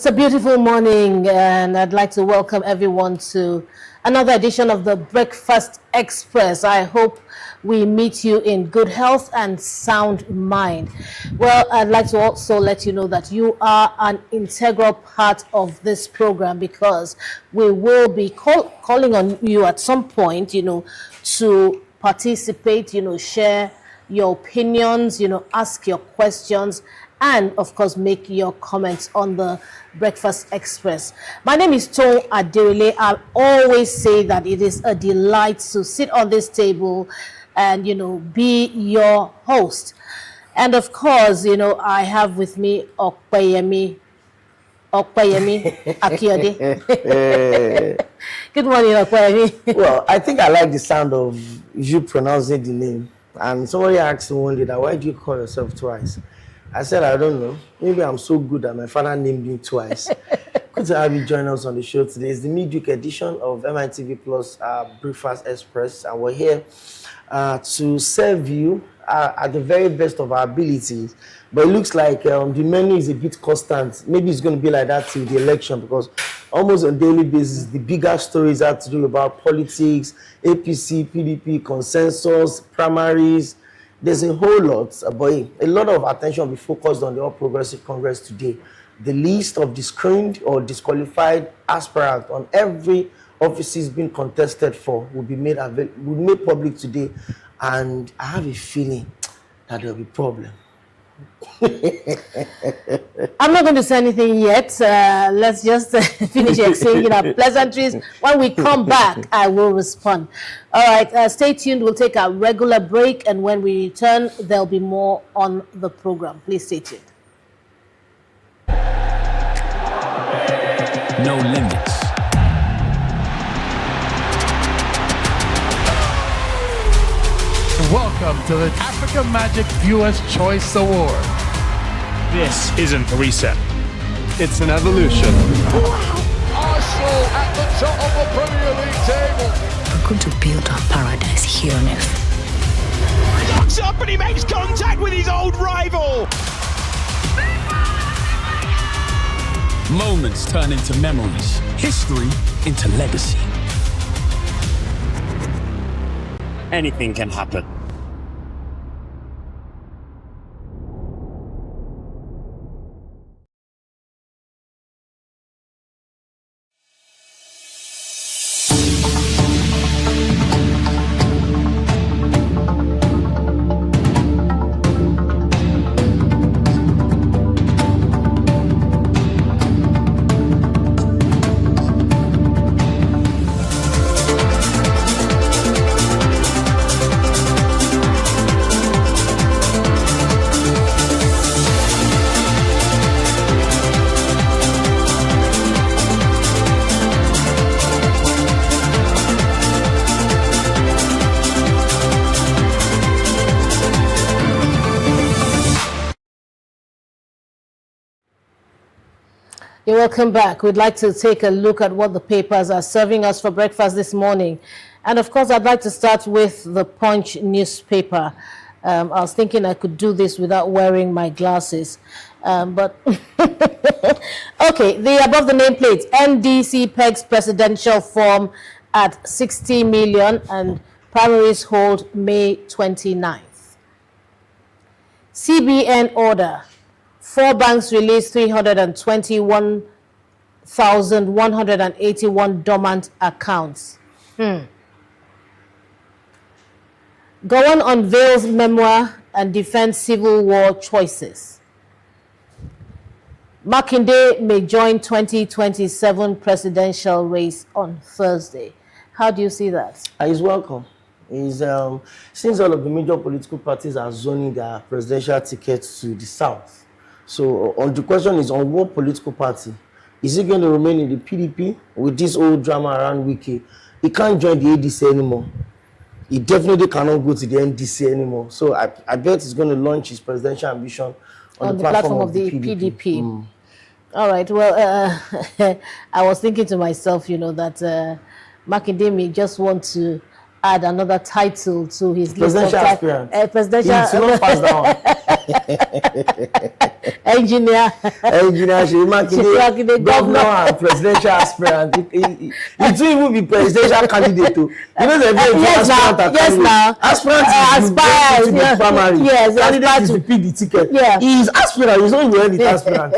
It's a beautiful morning, and I'd like to welcome everyone to another edition of the Breakfast Express. I hope we meet you in good health and sound mind. Well, I'd like to also let you know that you are an integral part of this program, because we will be calling on you at some point, to participate, share your opinions, ask your questions, and of course make your comments on the Breakfast Express. My name is Tom Aderile. I always say that it is a delight to sit on this table and be your host. And of course, I have with me Okpeyemi Akiode. Good morning, Okpeyemi. Well, I think I like the sound of you pronouncing the name. And somebody asked me one day that, why do you call yourself twice? I said, I don't know. Maybe I'm so good that my father named me twice. Good to have you join us on the show today. It's the midweek edition of Mitv Plus Breakfast Express. And we're here to serve you at the very best of our abilities. But it looks like the menu is a bit constant. Maybe it's going to be like that till the election, because almost on a daily basis, the bigger stories have to do about politics, APC, PDP, consensus, primaries. There's a whole lot, but a lot of attention will be focused on the All Progressive Congress today. The list of screened or disqualified aspirants on every offices being contested for will be made public today, and I have a feeling that there will be a problem. I'm not going to say anything yet. Let's just finish exchanging our pleasantries. When we come back, I will respond. All right, stay tuned. We'll take a regular break, and when we return, there'll be more on the program. Please stay tuned. No limits. Welcome to the Africa Magic Viewers' Choice Award. This isn't a reset. It's an evolution. Wow! Arsenal at the top of the Premier League table. We're going to build our paradise here on earth. Looks up and he makes contact with his old rival. Moments turn into memories. History into legacy. Anything can happen. You're welcome back. We'd like to take a look at what the papers are serving us for breakfast this morning. And of course, I'd like to start with the Punch newspaper. I was thinking I could do this without wearing my glasses. But okay, the above the nameplate, NDC pegs presidential form at 60 million and primaries hold May 29th. CBN order. 4 banks released 321,181 dormant accounts. Gowon unveils memoir and defends Civil War choices. Makinde may join 2027 presidential race on Thursday. How do you see that? He's welcome. Since all of the major political parties are zoning their presidential tickets to the south. So the question is, on what political party? Is he going to remain in the PDP with this old drama around Wiki? He can't join the ADC anymore. He definitely cannot go to the NDC anymore. So I bet he's going to launch his presidential ambition on the platform of the PDP. All right. Well, I was thinking to myself, that Makinde may just want to add another title to his list of Presidential aspirant. Presidential. He should not pass that one. Engineer. Engineer Seyi Makinde, governor and presidential aspirant. He should even be presidential candidate too. You know the Yes, now. Aspirant is the primary. Yes, candidate is to pick the ticket. Yeah. He is aspirant. He's not even the aspirant.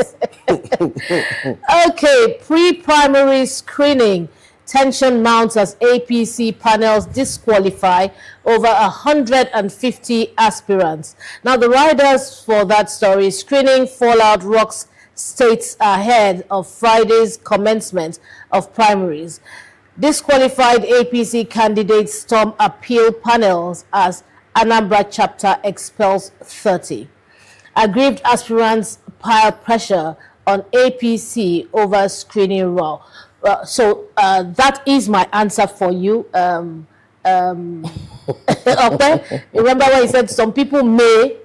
Okay, pre-primary screening. Tension mounts as APC panels disqualify over 150 aspirants. Now, the riders for that story, screening fallout rocks states ahead of Friday's commencement of primaries. Disqualified APC candidates storm appeal panels as Anambra chapter expels 30. Aggrieved aspirants pile pressure on APC over screening row. So that is my answer for you. Okay. Remember when he said some people may,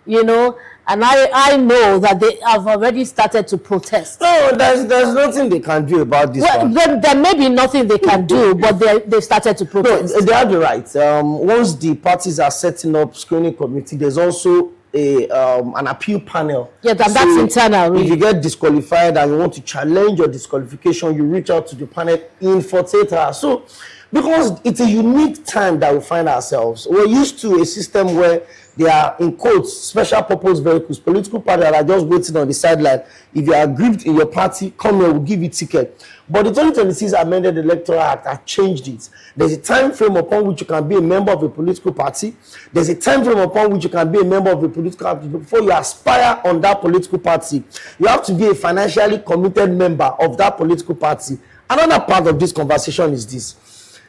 you know, and I know that they have already started to protest. No, there's nothing they can do about this. Well, there may be nothing they can do, but they've started to protest. No, they have the right. Once the parties are setting up screening committee, there's also an appeal panel. Yeah, that's internal. Really. If you get disqualified and you want to challenge your disqualification, you reach out to the panel in 48 hours. So, because it's a unique time that we find ourselves, we're used to a system where they are, in quotes, special purpose vehicles, political parties that are just waiting on the sideline. If you are aggrieved in your party, come here, we'll give you a ticket. But the 2026 amended Electoral Act has changed it. There's a time frame upon which you can be a member of a political party. There's a time frame upon which you can be a member of a political party. Before you aspire on that political party, you have to be a financially committed member of that political party. Another part of this conversation is this.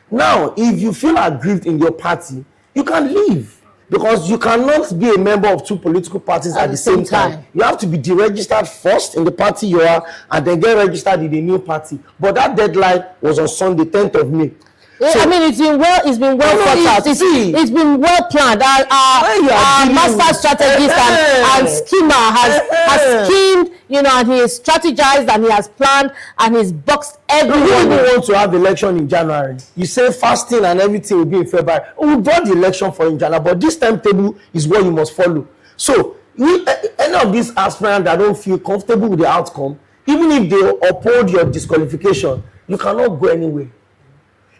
Now, if you feel aggrieved in your party, you can leave. Because you cannot be a member of two political parties at the same time. You have to be deregistered first in the party you are and then get registered in the new party. But that deadline was on Sunday, 10th of May. So, I mean, it's been well thought out. It's been well planned. Our master strategist and schemer has schemed, you know, and he has strategized and he has planned and he's boxed everyone. You don't want to have election in January. You say fasting and everything will be in February. We brought the election for in January, but this timetable is what you must follow. So, any of these aspirants that don't feel comfortable with the outcome, even if they uphold your disqualification, you cannot go anywhere.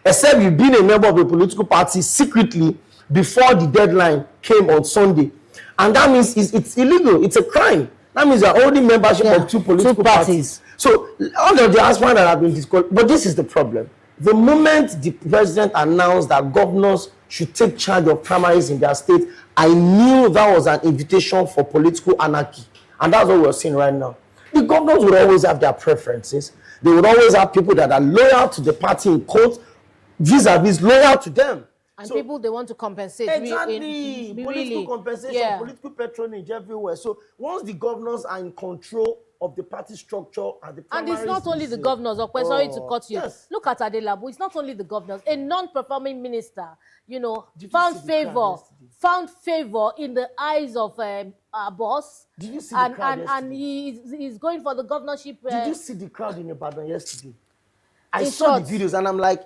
Except you've been a member of a political party secretly before the deadline came on Sunday. And that means it's illegal. It's a crime. That means you're holding membership of two political parties. So all of the aspirants that have been disqualified. But this is the problem. The moment the president announced that governors should take charge of primaries in their state, I knew that was an invitation for political anarchy. And that's what we're seeing right now. The governors would always have their preferences. They would always have people that are loyal to the party in quotes, vis-a-vis loyal to them. And so, people they want to compensate. Exactly. Political compensation, political patronage everywhere. So once the governors are in control of the party structure and it's not only the governors, sorry to cut you. Yes. Look at Adelabu, it's not only the governors. A non-performing minister, you know, found favor in the eyes of our boss. Did you see the crowd yesterday? And he's going for the governorship. Did you see the crowd in Ibadan yesterday? I saw the videos and I'm like,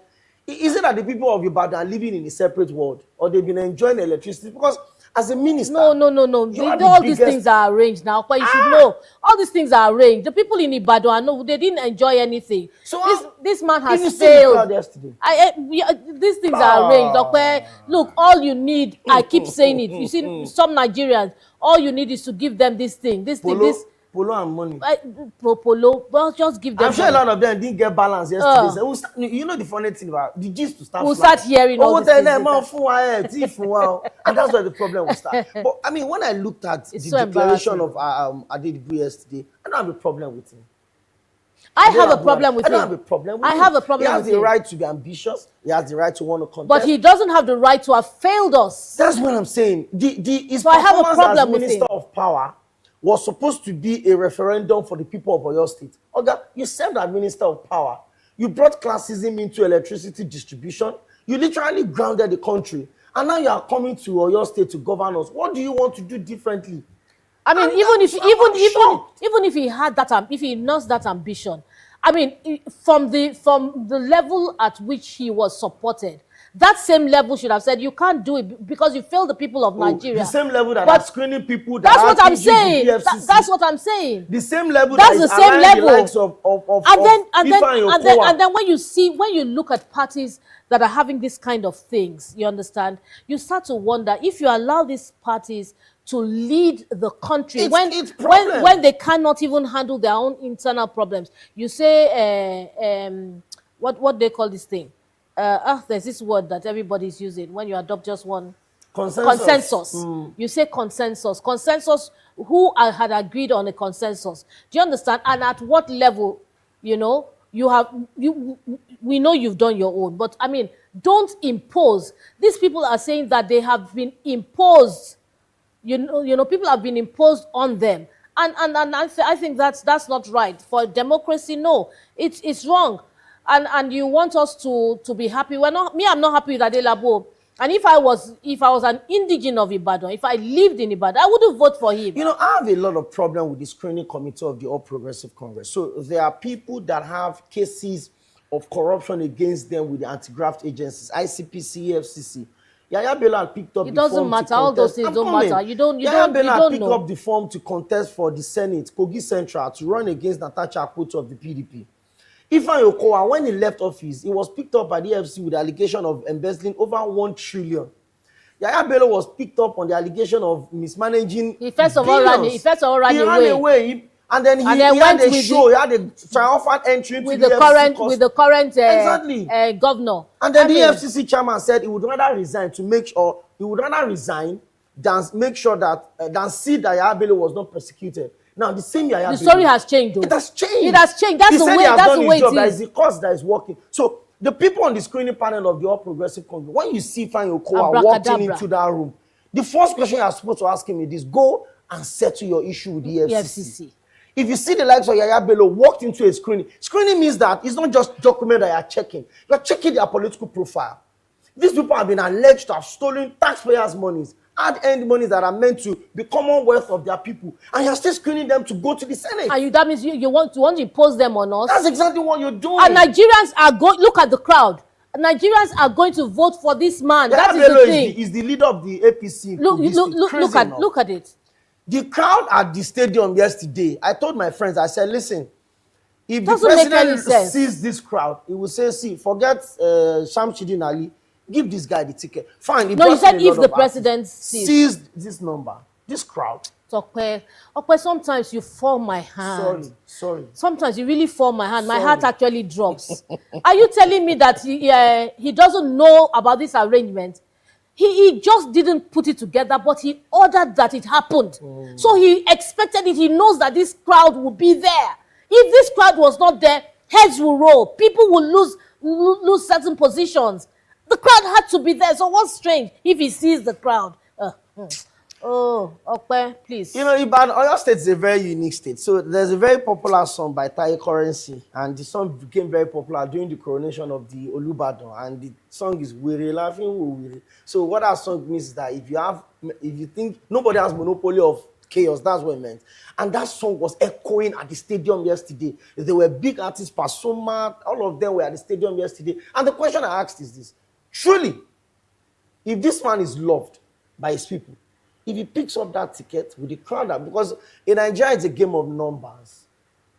is it that the people of Ibadan are living in a separate world or they've been enjoying electricity? Because as a minister... No. All these things are arranged now. But you should know, all these things are arranged. The people in Ibadan, they didn't enjoy anything. So this man has failed. These things are arranged. Look, all you need, I keep saying it. You see, some Nigerians, all you need is to give them this thing. Polo and money. Polo, well, just give them. I'm sure money. A lot of them didn't get balance yesterday. So you know the funny thing about the gist to start. We'll start hearing all this. And that's where the problem will start. But I mean, when I looked at the declaration of Adedibu yesterday, I don't have a problem with him. I have a problem with him. I don't have a problem with him. I have a problem with him. He has the right to be ambitious. He has the right to want to contest. But he doesn't have the right to have failed us. That's what I'm saying. His I have a problem as with Minister him. of Power was supposed to be a referendum for the people of Oyo State. Okay, you served as Minister of Power. You brought classism into electricity distribution. You literally grounded the country. And now you are coming to Oyo State to govern us. What do you want to do differently? I mean, even if he had that, if he nursed that ambition, I mean, from the level at which he was supported, That same level should have said you can't do it because you failed the people of Nigeria. The same level that But are screening people. That's what I'm saying. That's what I'm saying. The same level. That's the same level. The likes of and then when you look at parties that are having this kind of things, you understand, you start to wonder if you allow these parties to lead the country when they cannot even handle their own internal problems. You say what they call this thing? There's this word that everybody's using when you adopt just one. Consensus. You say consensus. Consensus. Who had agreed on a consensus? Do you understand? And at what level? You know, we know you've done your own, but I mean, don't impose. These people are saying that they have been imposed. You know, people have been imposed on them, and I think that's not right for democracy. No, it's wrong, and you want us to be happy. I'm not happy with Adelabo. And if I was an indigene of Ibadan, if I lived in Ibadan, I wouldn't vote for him. You know, I have a lot of problem with the screening committee of the All Progressive Congress. So there are people that have cases of corruption against them with the anti-graft agencies, ICPC, EFCC. Yaya Bello had picked up the form. It doesn't matter. All those things don't matter. You don't pick up the form to contest for the Senate, Kogi Central, to run against Natasha Akpoto of the PDP. Ifeanyi Okowa, when he left office, he was picked up by the EFCC with the allegation of embezzling over 1 trillion. Yaya Bello was picked up on the allegation of mismanaging. He first of all ran away. And then he had a show. He had a triumphant entry with the current exactly. Governor. And then the EFCC chairman said he would rather resign than make sure that than see that Yaya Bello was not persecuted. Now the same Yaya Bello. The story has changed, though. It has changed. It has changed. That's the way. That's the way it is. That is the cause that is working. So the people on the screening panel of the All Progressive Congress, when you see Ifeanyi Okowa walking into that room, the first question you are supposed to ask him is this: go and settle your issue with the EFCC. If you see the likes of Yaya Bello walked into a screening means that it's not just document that you're checking. You're checking their political profile. These people have been alleged to have stolen taxpayers' monies, hard-earned monies that are meant to be commonwealth of their people, and you're still screening them to go to the Senate. And that means you want to impose them on us? That's exactly what you're doing. And Nigerians are going. Look at the crowd. Nigerians are going to vote for this man. Yaya That is Bello the thing. Is the leader of the APC. Look at it. The crowd at the stadium yesterday, I told my friends, I said, listen, if the Doesn't make any president sense. sees this crowd, he will say, see, forget Shamsidin Ali, give this guy the ticket. Fine. No, you said if the president sees this number, this crowd. Okay, sometimes you fall my hand. Sorry. Sometimes you really fall my hand. My heart actually drops. Are you telling me that he doesn't know about this arrangement? He just didn't put it together, but he ordered that it happened. So he expected it. He knows that this crowd will be there. If this crowd was not there, heads will roll. People will lose certain positions. The crowd had to be there. So what's strange if he sees the crowd? Oh, okay, please. You know, Ibadan, Oyo State is a very unique state. So there's a very popular song by Taye Currency, and the song became very popular during the coronation of the Olubadan, and the song is Were Laughing Were. So what that song means is that if you think nobody has monopoly of chaos, that's what it meant. And that song was echoing at the stadium yesterday. There were big artists, Pasoma, all of them were at the stadium yesterday. And the question I asked is this: truly, if this man is loved by his people, if he picks up that ticket with the crowd, because in Nigeria it's a game of numbers,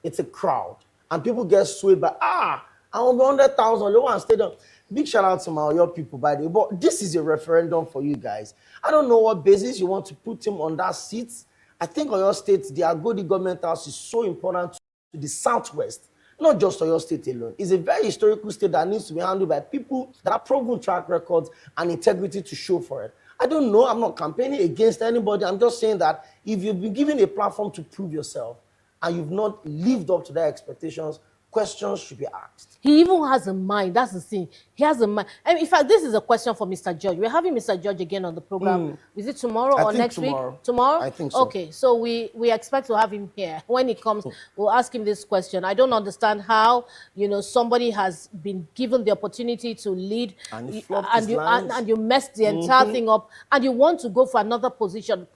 it's a crowd, and people get swayed by I want 100,000, low and stadium. Big shout out to my Oyo people, by the way. But this is a referendum for you guys. I don't know what basis you want to put him on that seat. I think Oyo State, the Agodi government house is so important to the southwest, not just Oyo State alone. It's a very historical state that needs to be handled by people that have proven track records and integrity to show for it. I don't know. I'm not campaigning against anybody. I'm just saying that if you've been given a platform to prove yourself and you've not lived up to their expectations, questions should be asked. He even has a mind. That's the thing. He has a mind. And in fact, this is a question for Mr. George. We're having Mr. George again on the program. Is it tomorrow or next week? Tomorrow? I think so. Okay, so we expect to have him here. When he comes, we'll ask him this question. I don't understand how, somebody has been given the opportunity to lead and you messed the entire thing up, and you want to go for another position,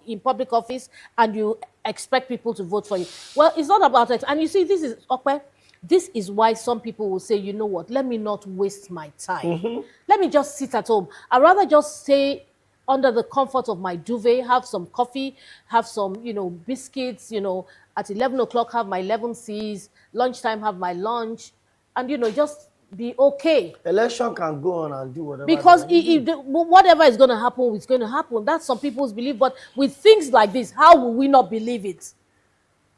in public office, and you expect people to vote for you. Well, it's not about it. And you see, this is okay. This is why some people will say, you know what, let me not waste my time. Let me just sit at home. I'd rather just stay under the comfort of my duvet, have some coffee, have some, biscuits, at 11 o'clock, have my 11 C's, lunchtime, have my lunch, and, just be okay. Election can go on and do whatever. Because whatever is going to happen, it's going to happen. That's some people's belief. But with things like this, how will we not believe it?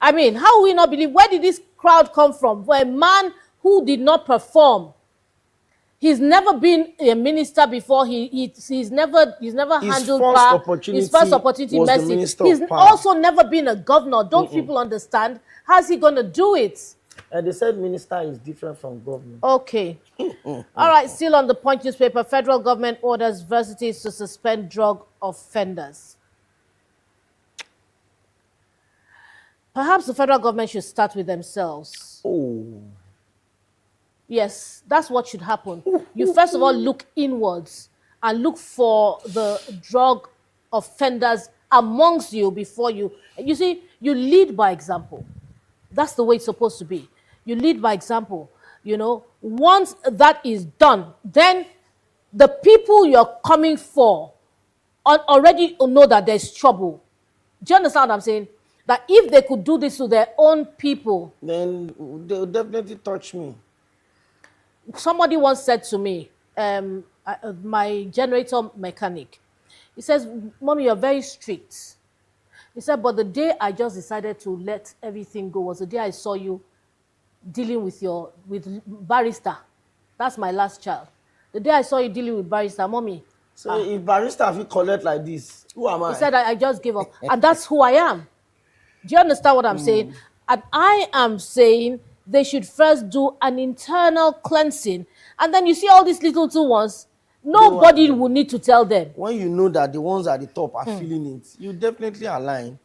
I mean, how will we not believe? Where did this crowd come from? For a man who did not perform. He's never been a minister before. He's never handled power. His first opportunity was mercy. the minister He's of power. also never been a governor. Don't people understand? How's he going to do it? They said minister is different from governor. Okay. All right, still on the Punch newspaper, federal government orders universities to suspend drug offenders. Perhaps the federal government should start with themselves. Oh. Yes, that's what should happen. You first of all look inwards and look for the drug offenders amongst you before you see, you lead by example. That's the way it's supposed to be. You lead by example. Once that is done, then the people you're coming for already know that there's trouble. Do you understand what I'm saying? That if they could do this to their own people, then they'll definitely touch me. Somebody once said to me, my generator mechanic, he says, Mommy, you're very strict. He said, but the day I just decided to let everything go was the day I saw you dealing with barrister. That's my last child. The day I saw you dealing with barrister, Mommy. So if barrister have you collect like this, who am I? He said, I just gave up. And that's who I am. Do you understand what I'm saying? And I am saying they should first do an internal cleansing. And then you see all these little two ones, nobody will need to tell them. When you know that the ones at the top are feeling it, you definitely align.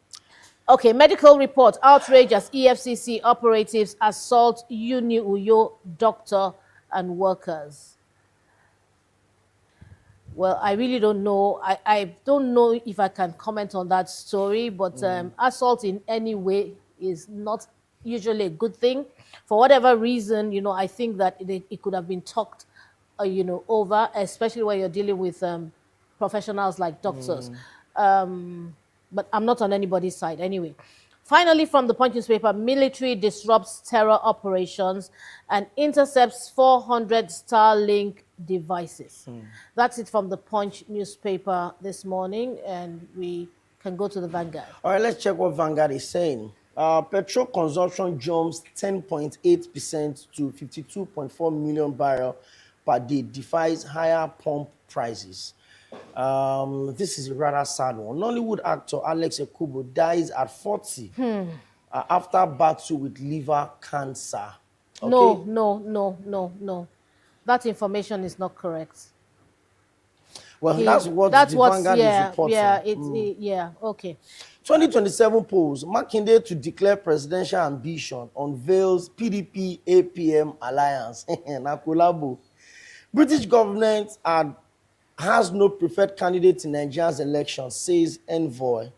Okay, medical report. Outrage as EFCC operatives assault Uni Uyo doctor and workers. Well, I really don't know. I don't know if I can comment on that story, but assault in any way is not usually a good thing. For whatever reason, I think that it could have been talked, over, especially when you're dealing with professionals like doctors. But I'm not on anybody's side anyway. Finally, from the Punch newspaper, military disrupts terror operations and intercepts 400 Starlink devices. That's it from the Punch newspaper this morning, and we can go to the Vanguard. All right, let's check what Vanguard is saying. Petrol consumption jumps 10.8% to 52.4 million barrels per day, defies higher pump prices. This is a rather sad one. Nollywood actor Alex Ekubo dies at 40 after battle with liver cancer. Okay? No. That information is not correct. Well, that's what the Vanguard is reporting. Yeah, okay. 2027 polls, Makinde to declare presidential ambition, unveils PDP APM alliance. Nakulabo. British government has no preferred candidate in Nigeria's election, says envoy.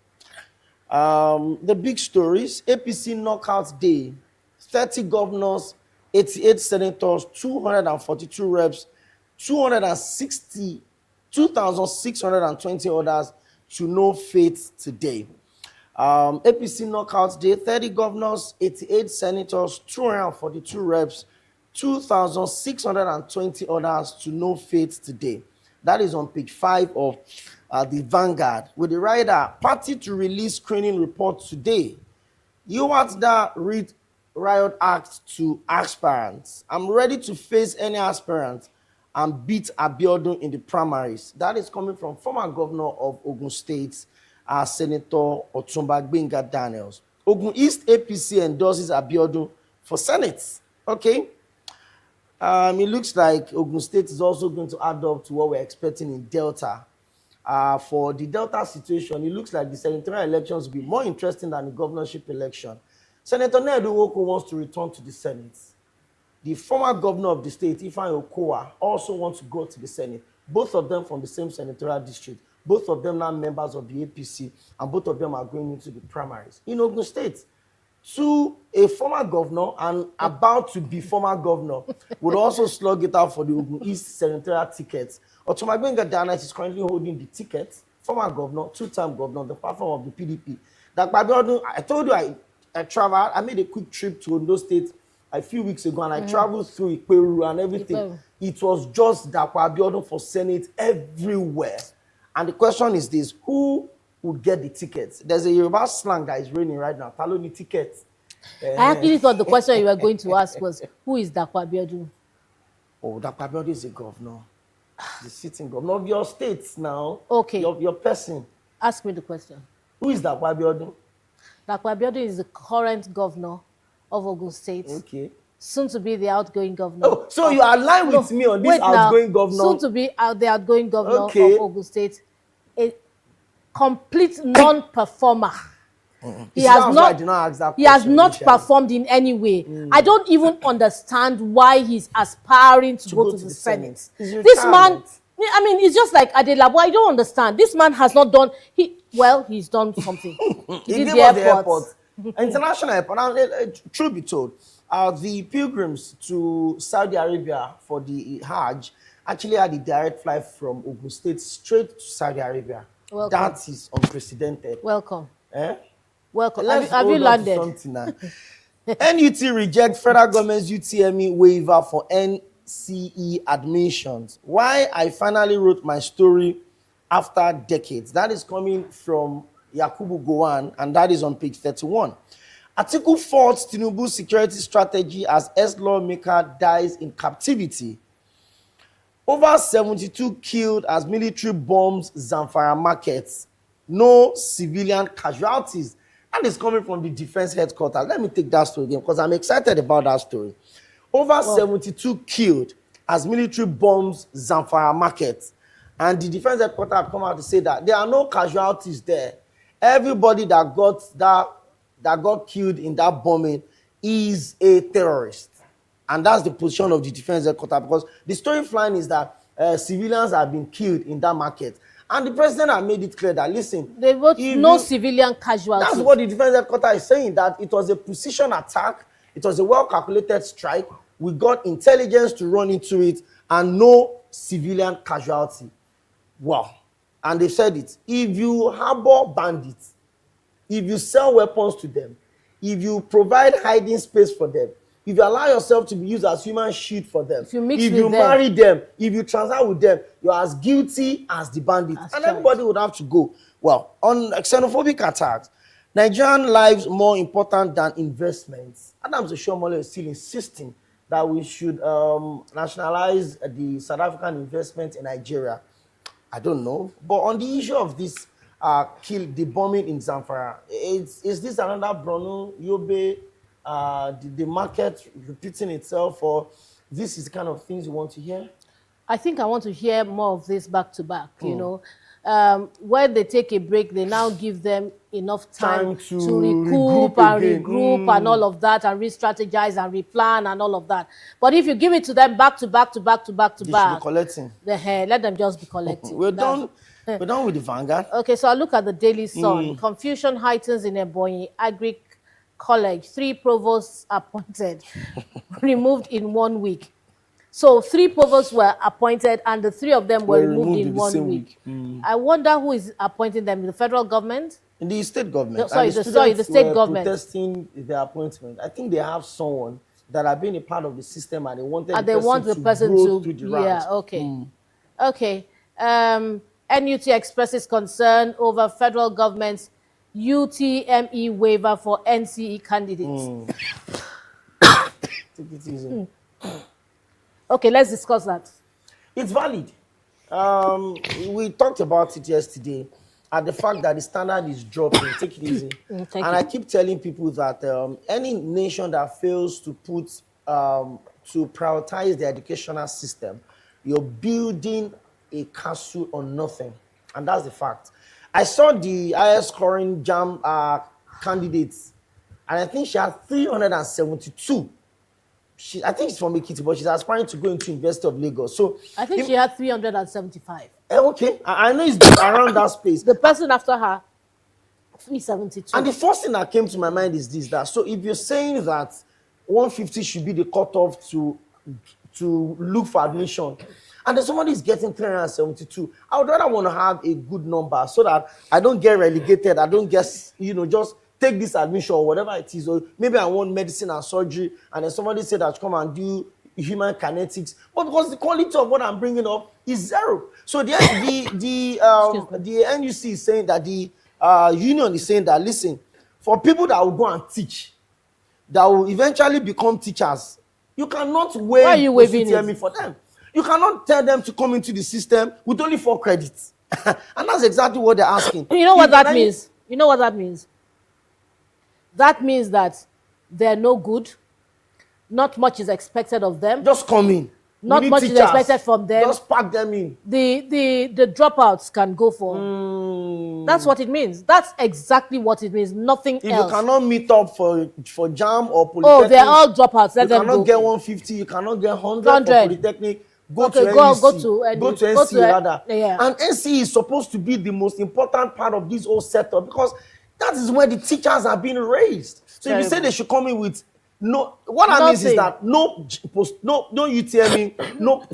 The big stories, APC knockout day, 30 governors, 88 senators, 242 reps, 2,620 others to no fate today. APC knockout day, 30 governors, 88 senators, 242 reps, 2,620 others to no fate today. That is on page 5 of the Vanguard. With the rider, party to release screening report today. You want that read riot act to aspirants. I'm ready to face any aspirant and beat Abiodun in the primaries. That is coming from former governor of Ogun State, Senator Otumba Gbenga Daniels. Ogun East APC endorses Abiodun for Senate. Okay. It looks like Ogun State is also going to add up to what we're expecting in Delta. For the Delta situation, it looks like the senatorial elections will be more interesting than the governorship election. Senator Nedu Nwoko wants to return to the Senate. The former governor of the state, Ifeanyi Okowa, also wants to go to the Senate. Both of them from the same senatorial district. Both of them now members of the APC, and both of them are going into the primaries in Ogun State. to a former governor and about to be former governor would also slug it out for the Ogun East senatorial ticket. Otumagbenga Dana is currently holding the ticket, former governor, two-time governor, the platform of the PDP. That I told you I traveled, I made a quick trip to Ondo State a few weeks ago and I traveled through Iperu and everything. It was just that Abiodun for Senate everywhere. And the question is this, who would get the tickets? There's a Yoruba slang that is reigning right now, Taloni tickets. I actually thought the question you were going to ask was, who is Dapo Abiodun? Oh, Dapo Abiodun is a governor. The sitting governor of your state now. Okay. Your person. Ask me the question. Who is Dapo Abiodun? Dapo Abiodun is the current governor of Ogun State. Okay. Soon to be the outgoing governor. Oh, so you are aligned with me on this outgoing governor? Soon to be the outgoing governor of Ogun State. A complete non-performer. He has not performed in any way. I don't even understand why he's aspiring to go to the Senate. This man, I mean, it's just like Adelabo. I don't understand. This man has not done. He's done something. He did the airport. International airport. Truth be told, the pilgrims to Saudi Arabia for the Hajj actually had a direct flight from Ogun State straight to Saudi Arabia. Welcome. That is unprecedented. Welcome. Eh? Welcome. Have you landed? NUT reject federal government's UTME waiver for NCE admissions. Why I finally wrote my story after decades. That is coming from Yakubu Gowon, and that is on page 31. Article 4 Tinubu's security strategy as ex-lawmaker dies in captivity. Over 72 killed as military bombs Zamfara markets. No civilian casualties. And it's coming from the defense headquarters. Let me take that story again because I'm excited about that story. Over 72 killed as military bombs Zamfara markets. And the defense headquarters have come out to say that there are no casualties there. Everybody that got killed in that bombing is a terrorist. And that's the position of the defense headquarters because the story flying is that civilians have been killed in that market. And the president had made it clear that, listen, there was no civilian casualties. That's what the defense headquarters is saying, that it was a precision attack. It was a well-calculated strike. We got intelligence to run into it and no civilian casualty. Wow. And they said it. If you harbor bandits, if you sell weapons to them, if you provide hiding space for them, if you allow yourself to be used as human shield for them, if you marry them, if you transact with them, you're as guilty as the bandits. And everybody would have to go. Well, on xenophobic attacks, Nigerian lives more important than investments. Adams Oshiomhole is still insisting that we should nationalize the South African investment in Nigeria. I don't know. But on the issue of this the bombing in Zamfara, is this another Bruno, Yobe, the market repeating itself, or this is the kind of things you want to hear? I think I want to hear more of this back to back, you know. When they take a break, they now give them enough time to recoup and regroup and all of that, and re-strategize and replan and all of that. But if you give it to them back to back to back to back to back, should be collecting. Let them just be collecting. We're done with the Vanguard. Okay, so I look at the Daily Sun. Confusion heightens in Ebonyi Agric College. 3 provosts appointed, removed in 1 week. So 3 provosts were appointed and the 3 of them were removed in 1 week. I wonder who is appointing them, the federal government? In the state government. The state government. Protesting their appointment. I think they have someone that have been a part of the system and they wanted the person to through the ranks. Yeah, okay. Okay. NUT expresses concern over federal government's UTME waiver for NCE candidates. Take it easy. Okay, let's discuss that. It's valid. We talked about it yesterday, and the fact that the standard is dropping. Take it easy. I keep telling people that any nation that fails to to prioritize the educational system, you're building a castle on nothing, and that's the fact. I saw the highest scoring JAM candidates, and I think she had 372. I think she's from Ekiti, but she's aspiring to go into University of Lagos. So I think she had 375. Okay, I know it's around that space. The person after her, 372. And the first thing that came to my mind is this: that so if you're saying that 150 should be the cutoff to look for admission, and then somebody is getting 372, I would rather want to have a good number so that I don't get relegated. I don't get, just take this admission or whatever it is. Or maybe I want medicine and surgery, and then somebody said that come and do human kinetics, but because the quality of what I'm bringing up is zero. So the NUC is saying that the union is saying that, listen, for people that will go and teach, that will eventually become teachers, you cannot waive me for them. You cannot tell them to come into the system with only 4 credits. And that's exactly what they're asking. You know what that means? You know what that means? That means that they're no good. Not much is expected of them. Just come in. Not much is expected from them. Just pack them in. The dropouts can go for. That's what it means. That's exactly what it means. Nothing else. If you cannot meet up for JAM or Polytechnic, they're all dropouts. Let them go. You cannot get 150. You cannot get 100 for Polytechnic. Go to NC rather. Yeah. And NC is supposed to be the most important part of this whole setup, because that is where the teachers are being raised. So if you say they should come in with what I mean is that no UTME,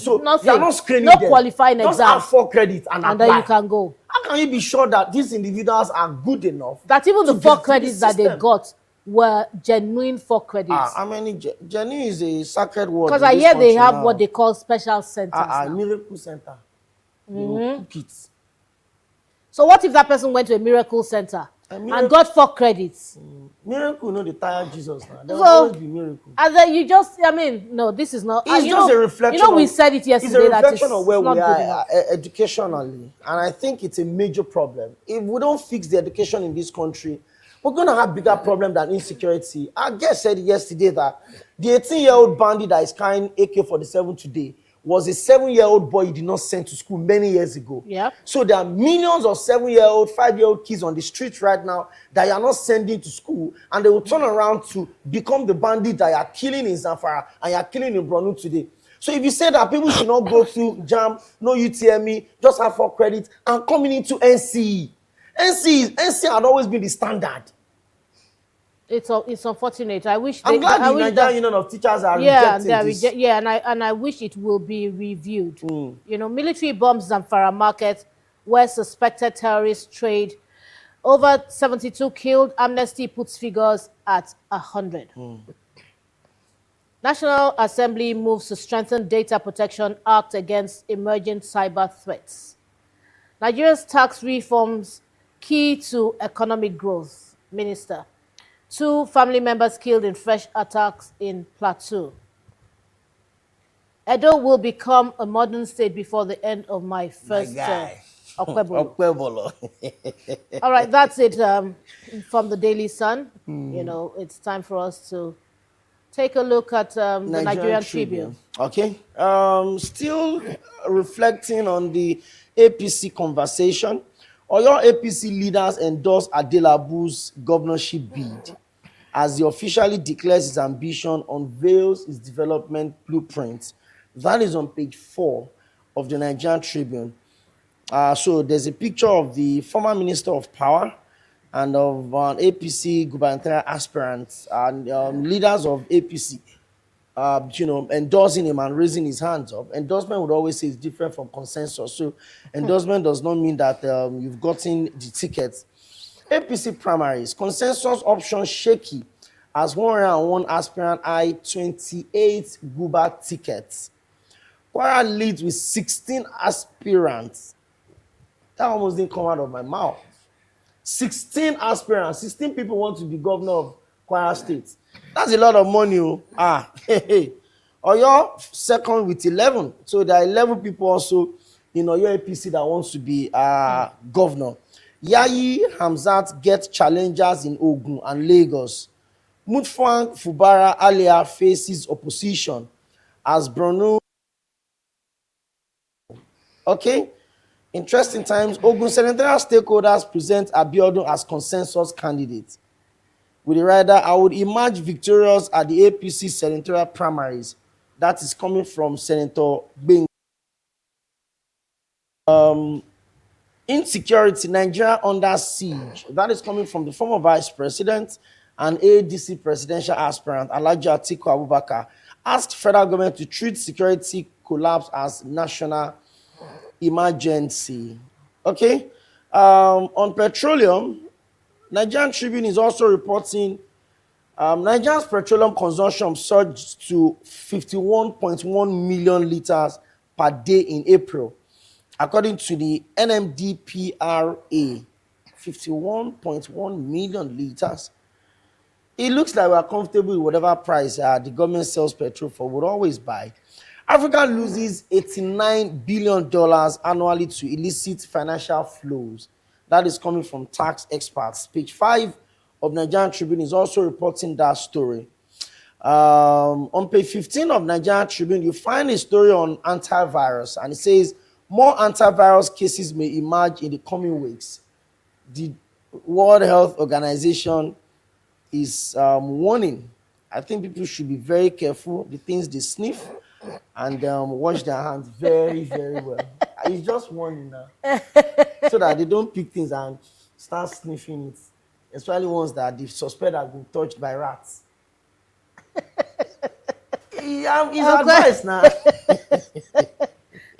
so nothing. You're not screening no them. Qualifying exam. Just have 4 credits and apply. Then you can go. How can you be sure that these individuals are good enough? That even the 4 credits that they got were genuine 4 credits. I mean, genuine is a sacred word. Because I hear they have what they call special centers. Miracle center. Kids. So what if that person went to a miracle center and got 4 credits? Miracle, no, they tired Jesus now. There will always be miracle. And then you just, no, this is not. It's just a reflection. We said it yesterday. It's a reflection of where we are educationally. And I think it's a major problem. If we don't fix the education in this country, we're going to have bigger problem than insecurity. I guess said yesterday that the 18-year-old bandit that is carrying AK-47 today was a 7-year-old boy you did not send to school many years ago. Yeah. So there are millions of 7-year-old, 5-year-old kids on the streets right now that you are not sending to school, and they will turn around to become the bandit that you are killing in Zamfara and you are killing in Borno today. So if you say that people should not go through JAM, no UTME, just have 4 credits and coming into NCE. NCE had always been the standard. It's unfortunate. I'm glad the Nigerian Union of Teachers are rejecting this. And I wish it will be reviewed. Military bombs Zamfara market where suspected terrorists trade. Over 72 killed. Amnesty puts figures at 100. National Assembly moves to strengthen data protection act against emerging cyber threats. Nigeria's tax reforms key to economic growth. Minister. 2 family members killed in fresh attacks in Plateau. Edo will become a modern state before the end of my first term. Okwebolo. All right, that's it from the Daily Sun. It's time for us to take a look at the Nigerian Tribune. Okay. Still reflecting on the APC conversation. Oyo APC leaders endorse Adelabu's governorship bid as he officially declares his ambition, unveils his development blueprint. That is on page 4 of the Nigerian Tribune. So there's a picture of the former Minister of Power and of an APC gubernatorial aspirant and leaders of APC, endorsing him and raising his hands up. Endorsement would always say it's different from consensus. So endorsement does not mean that you've gotten the tickets. APC primaries, consensus option shaky as 101 aspirant eye 28 Guba tickets. Kwara leads with 16 aspirants. That almost didn't come out of my mouth. 16 aspirants, 16 people want to be governor of Kwara State. That's a lot of money. Oyo second with 11. So there are 11 people also in Oyo APC that wants to be governor. Yayi Hamzat gets challengers in Ogun and Lagos. Mutfwang Fubara Alia faces opposition as Borno. Okay. Interesting times. Ogun senatorial stakeholders present Abiodun as consensus candidate. With the rider, I would emerge victorious at the APC senatorial primaries. That is coming from Senator Bing. Insecurity, Nigeria under siege. That is coming from the former vice president and ADC presidential aspirant Alhaji Atiku Abubakar. Asked federal government to treat security collapse as national emergency. Okay. On petroleum, Nigerian Tribune is also reporting Nigeria's petroleum consumption surged to 51.1 million liters per day in April. According to the NMDPRA, 51.1 million liters. It looks like we are comfortable with whatever price the government sells petrol for, would always buy. Africa loses $89 billion annually to illicit financial flows. That is coming from tax experts. Page 5 of Nigerian Tribune is also reporting that story. On page 15 of Nigerian Tribune, you find a story on antivirus, and it says, more antivirus cases may emerge in the coming weeks. The World Health Organization is warning. I think people should be very careful the things they sniff and wash their hands very, very well. It's just warning now, so that they don't pick things and start sniffing it, especially ones that they suspect have been touched by rats. It's advice now.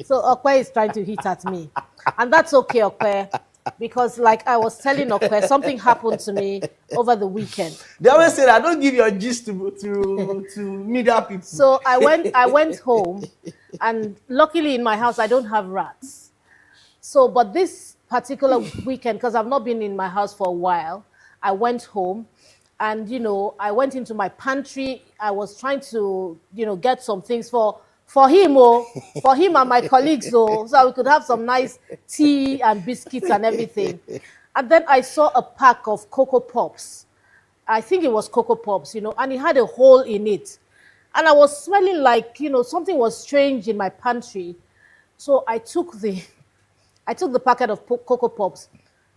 So Okwe is trying to hit at me. And that's okay, Okwe. Because like I was telling Okwe, something happened to me over the weekend. They always say that don't give your gist to media people. So I went home, and luckily in my house I don't have rats. So but this particular weekend, because I've not been in my house for a while, I went home, and I went into my pantry. I was trying to get some things for him and my colleagues, so we could have some nice tea and biscuits and everything. And then I saw a pack of Cocoa Pops. I think it was Cocoa Pops, and it had a hole in it. And I was smelling like, something was strange in my pantry. So I took the packet of Cocoa Pops,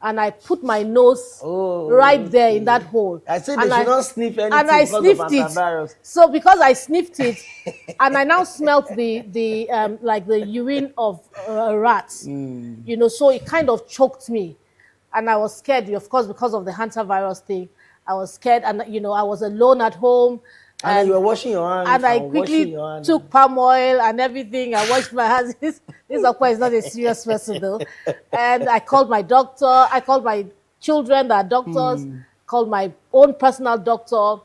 and I put my nose right there in that hole. I said they should not sniff anything, and I because sniffed of antivirus. it. So because I sniffed it, and I now smelled the like the urine of rats, so it kind of choked me, and I was scared. Of course, because of the hantavirus thing, I was scared, and I was alone at home. And you were washing your hands. And I quickly took palm oil and everything. I washed my hands. This Okwe is not a serious person though. And I called my doctor. I called my children that are doctors. Called my own personal doctor.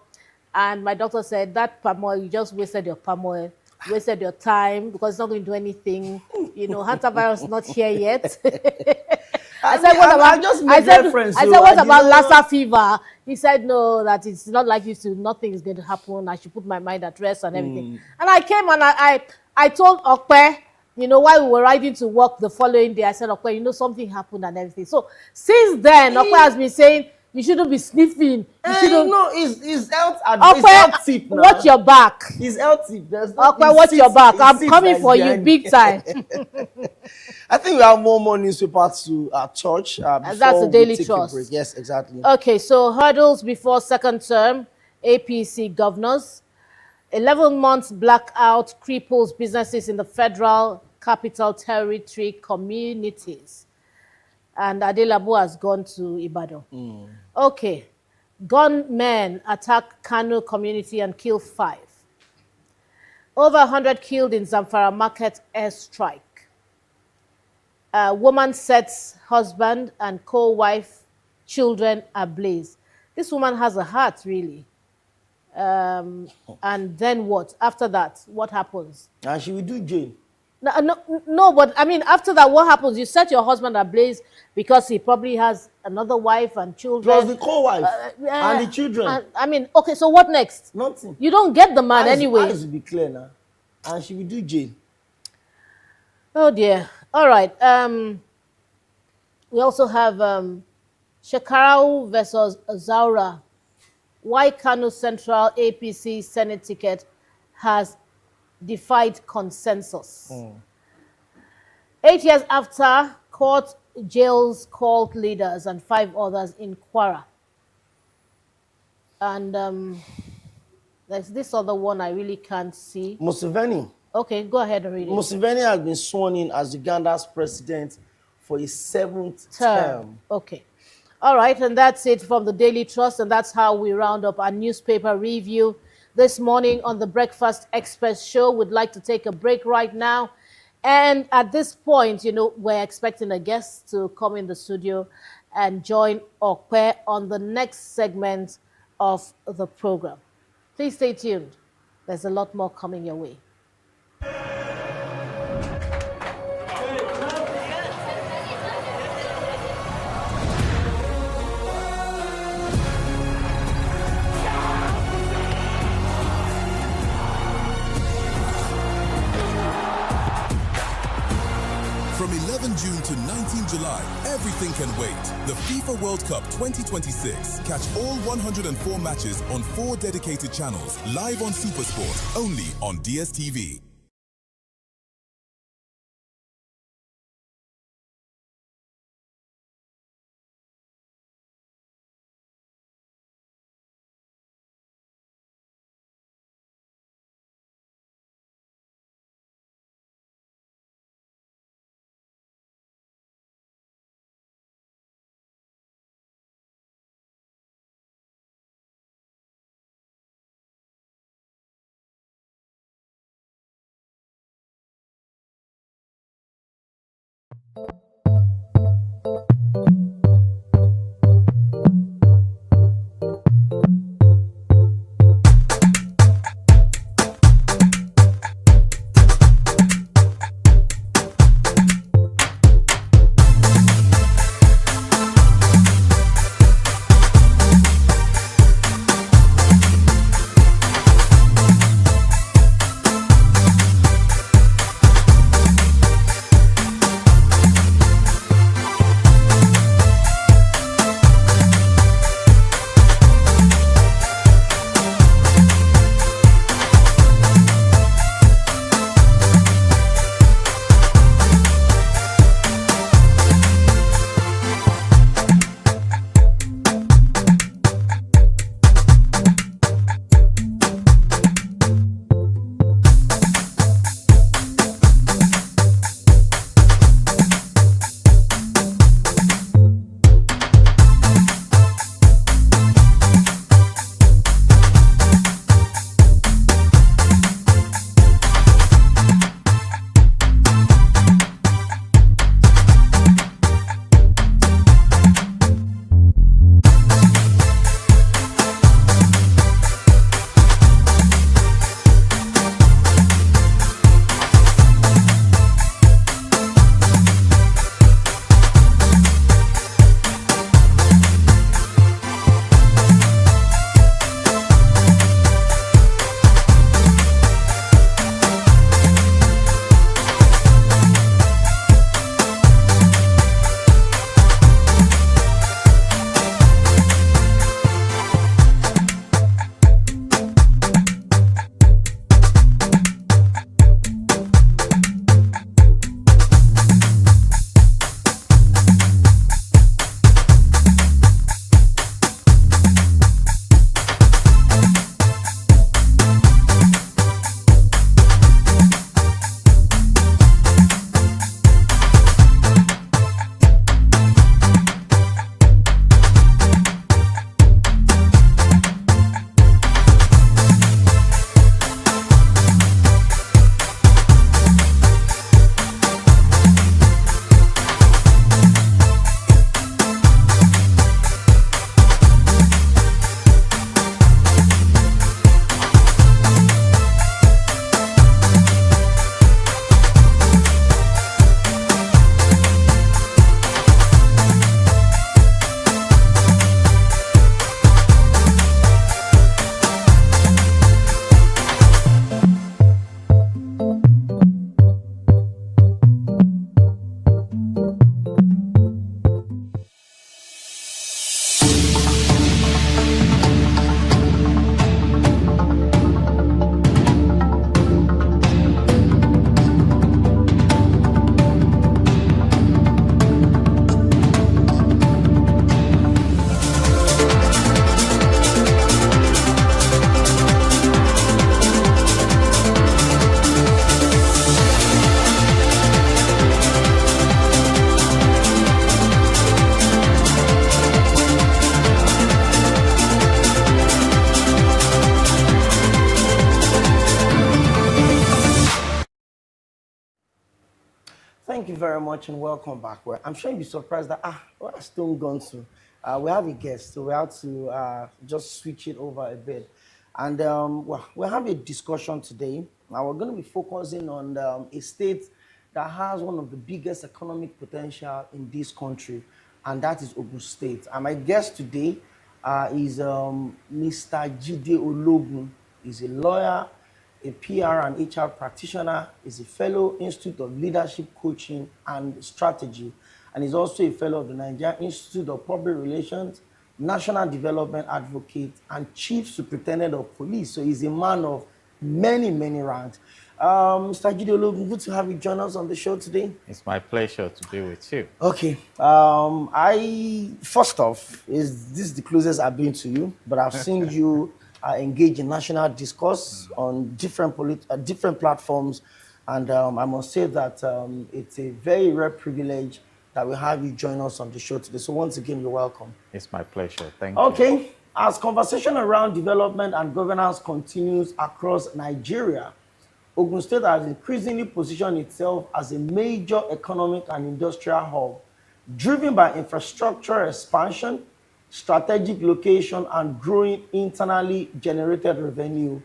And my doctor said, that palm oil, you just wasted your palm oil. Wasted your time because it's not going to do anything. Hantavirus is not here yet. I said, what about Lassa fever? He said, no, that it's not like this. Nothing is going to happen. I should put my mind at rest and everything. And I came and I told Okwe, while we were riding to work the following day, I said, Okwe, something happened and everything. So since then, Okwe has been saying, you shouldn't be sniffing. You shouldn't. No, it's health advice. It's health tip now. Watch your back. It's health tip. Okwe, watch your back. I'm coming for you big time. I think we have more newspapers to touch. And that's the Daily Trust. Yes, exactly. Okay, so hurdles before second term, APC governors. 11 months blackout cripples businesses in the Federal Capital Territory communities. And Adelabu has gone to Ibadan. Okay. Gunmen attack Kano community and kill 5. Over 100 killed in Zamfara market airstrike. Woman sets husband and co-wife children ablaze. This woman has a heart, really. And then what? After that, what happens? And she will do jail. No, but I mean, after that, what happens? You set your husband ablaze because he probably has another wife and children. Plus the co-wife and the children. I mean, okay, so what next? Nothing. You don't get the man anyway. Eyes will be clear now. And she will do jail. Oh, dear. All right. We also have Shekarau versus Zaura. Why Kano Central APC Senate ticket has defied consensus. 8 years after, court jails cult leaders and 5 others in Kwara. And there's this other one I really can't see. Museveni. Okay, go ahead and read it. Museveni has been sworn in as Uganda's president for a 7th term. Okay. All right, and that's it from the Daily Trust, and that's how we round up our newspaper review this morning on the Breakfast Express show. We'd like to take a break right now. And at this point, we're expecting a guest to come in the studio and join Okwe on the next segment of the program. Please stay tuned. There's a lot more coming your way. From 11 June to 19 July, everything can wait. The FIFA World Cup 2026. Catch all 104 matches on 4 dedicated channels, live on SuperSport, only on DSTV. Thank you very much and welcome back. Well, I'm sure you'll be surprised that where has Stone gone to? We have a guest, so we have to just switch it over a bit. And well, we'll have a discussion today. Now we're going to be focusing on a state that has one of the biggest economic potential in this country, and that is Ogun State. And my guest today is Mr. Jide Ologun. He's a lawyer, a PR and HR practitioner, is a fellow Institute of Leadership Coaching and Strategy, and is also a fellow of the Nigerian Institute of Public Relations, National Development Advocate, and Chief Superintendent of Police. So he's a man of many, many ranks. Mr. Jide Ologun, good to have you join us on the show today. It's my pleasure to be with you. Okay. I first off, this is the closest I've been to you, but I've seen you engage in national discourse on different different platforms, and I must say that it's a very rare privilege that we have you join us on the show today. So once again, you're welcome. It's my pleasure. Thank you. Okay. As conversation around development and governance continues across Nigeria, Ogun State has increasingly positioned itself as a major economic and industrial hub, driven by infrastructure expansion, strategic location, and growing internally generated revenue.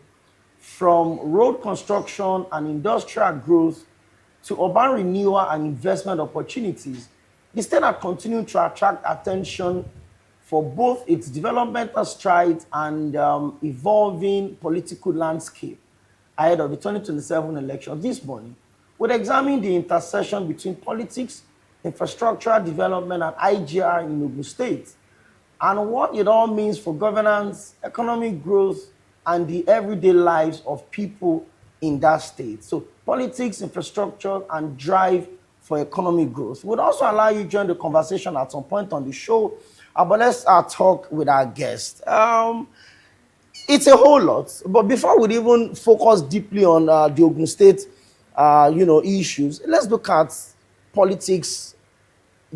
From road construction and industrial growth to urban renewal and investment opportunities, the state has continued to attract attention for both its developmental strides and evolving political landscape ahead of the 2027 election. This morning, we'll examine the intersection between politics, infrastructure development, and IGR in Ogun State, and what it all means for governance, economic growth, and the everyday lives of people in that state. So politics, infrastructure, and drive for economic growth. We'll also allow you to join the conversation at some point on the show, but let's talk with our guest. It's a whole lot, but before we even focus deeply on the Ogun State, issues, let's look at politics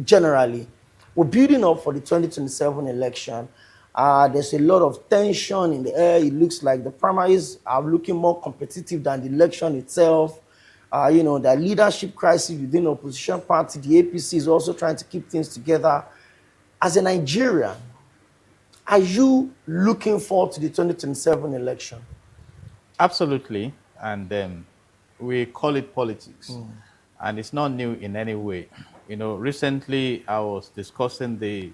generally. We're building up for the 2027 election. There's a lot of tension in the air. It looks like the primaries are looking more competitive than the election itself. The leadership crisis within the opposition party, the APC, is also trying to keep things together. As a Nigerian, are you looking forward to the 2027 election? Absolutely. And we call it politics. And it's not new in any way. Recently I was discussing the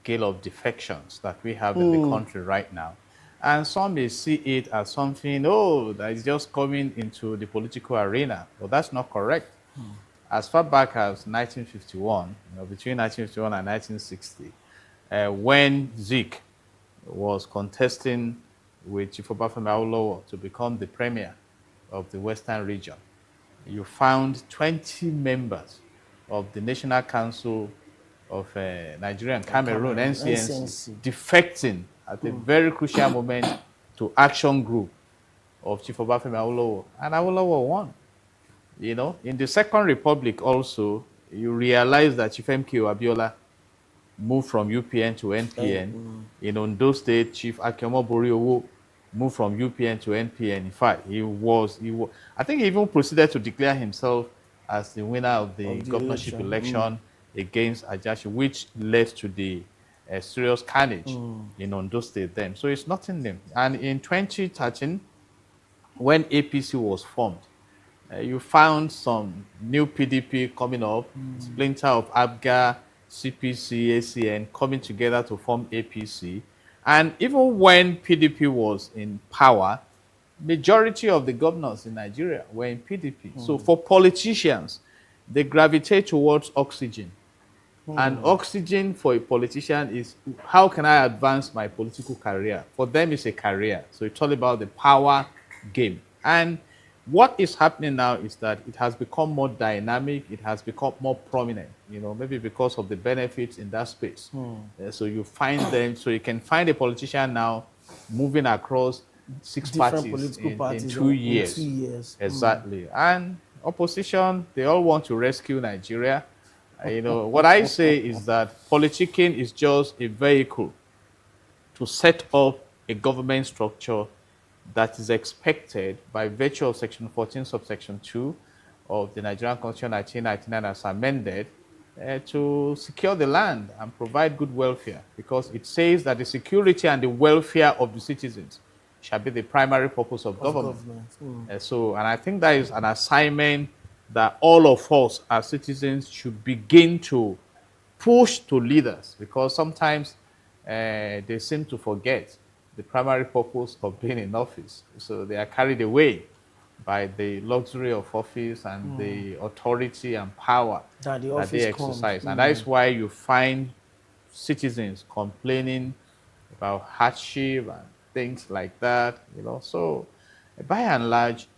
scale of defections that we have in the country right now. And some may see it as something, that is just coming into the political arena. But that's not correct. As far back as 1951, between 1951 and 1960, when Zeke was contesting with Chief Obafemi Awolowo to become the premier of the Western region, you found 20 members of the National Council of Nigeria and Cameroon, NCNC, defecting at a very crucial moment to Action Group of Chief Obafemi Awolowo, and Awolowo won. In the Second Republic also, you realize that Chief MKO Abiola moved from UPN to NPN. In Ondo State, Chief Akeomo Boriowo moved from UPN to NPN. In fact, he was. I think he even proceeded to declare himself as the winner of the governorship election against Ajashi, which led to the serious carnage in Ondo State then. So it's nothing new. And in 2013, when APC was formed, you found some new PDP coming up, splinter of ABGA, CPC, ACN coming together to form APC. And even when PDP was in power, majority of the governors in Nigeria were in PDP. So for politicians, they gravitate towards oxygen. And oxygen for a politician is, how can I advance my political career? For them, it's a career. So it's all about the power game. And what is happening now is that it has become more dynamic. It has become more prominent, maybe because of the benefits in that space. So you find them, so you can find a politician now moving across six parties in 2 years. 2 years. Exactly. And opposition, they all want to rescue Nigeria. What I say is that politicking is just a vehicle to set up a government structure that is expected by virtue of Section 14, subsection 2 of the Nigerian Constitution 1999 as amended to secure the land and provide good welfare, because it says that the security and the welfare of the citizens shall be the primary purpose of government. And I think that is an assignment that all of us as citizens should begin to push to leaders, because sometimes they seem to forget the primary purpose of being in office. So they are carried away by the luxury of office and the authority and power that they exercise. And that is why you find citizens complaining about hardship and things like that. So by and large,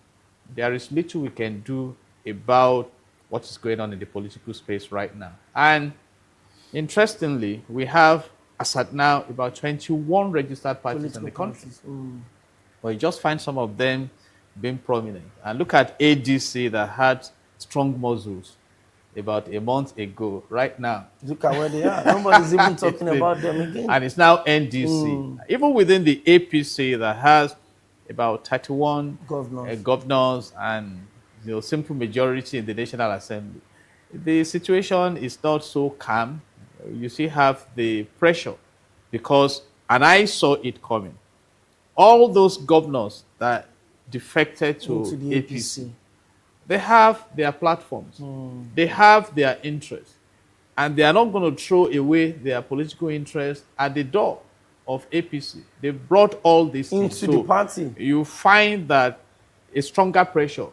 there is little we can do about what is going on in the political space right now. And interestingly, we have, as at now, about 21 registered parties in the country. But you just find some of them being prominent. And look at ADC that had strong muscles about a month ago. Right now, look at where they are. Nobody's even talking about them again. And it's now NDC. Even within the APC that has about 31 governors and simple majority in the National Assembly, the situation is not so calm. You still have the pressure because, and I saw it coming, all those governors that defected to the APC, they have their platforms, they have their interests, and they are not going to throw away their political interests at the door of APC. They brought all this into the party. You find that a stronger pressure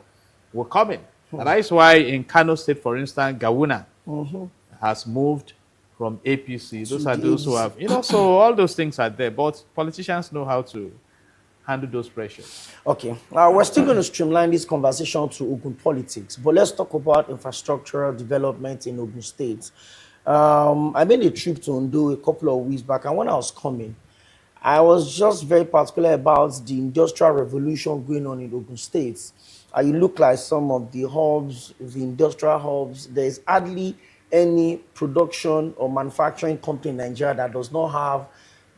will come in. And that is why in Kano State, for instance, Gawuna has moved from APC. Those are those who have, so all those things are there. But politicians know how to handle those pressures. Okay. We're still going to streamline this conversation to Ogun politics, but let's talk about infrastructural development in Ogun State. I made a trip to Ondo a couple of weeks back, and when I was coming, I was just very particular about the industrial revolution going on in Ogun State. You look like some of the hubs, the industrial hubs, there's hardly any production or manufacturing company in Nigeria that does not have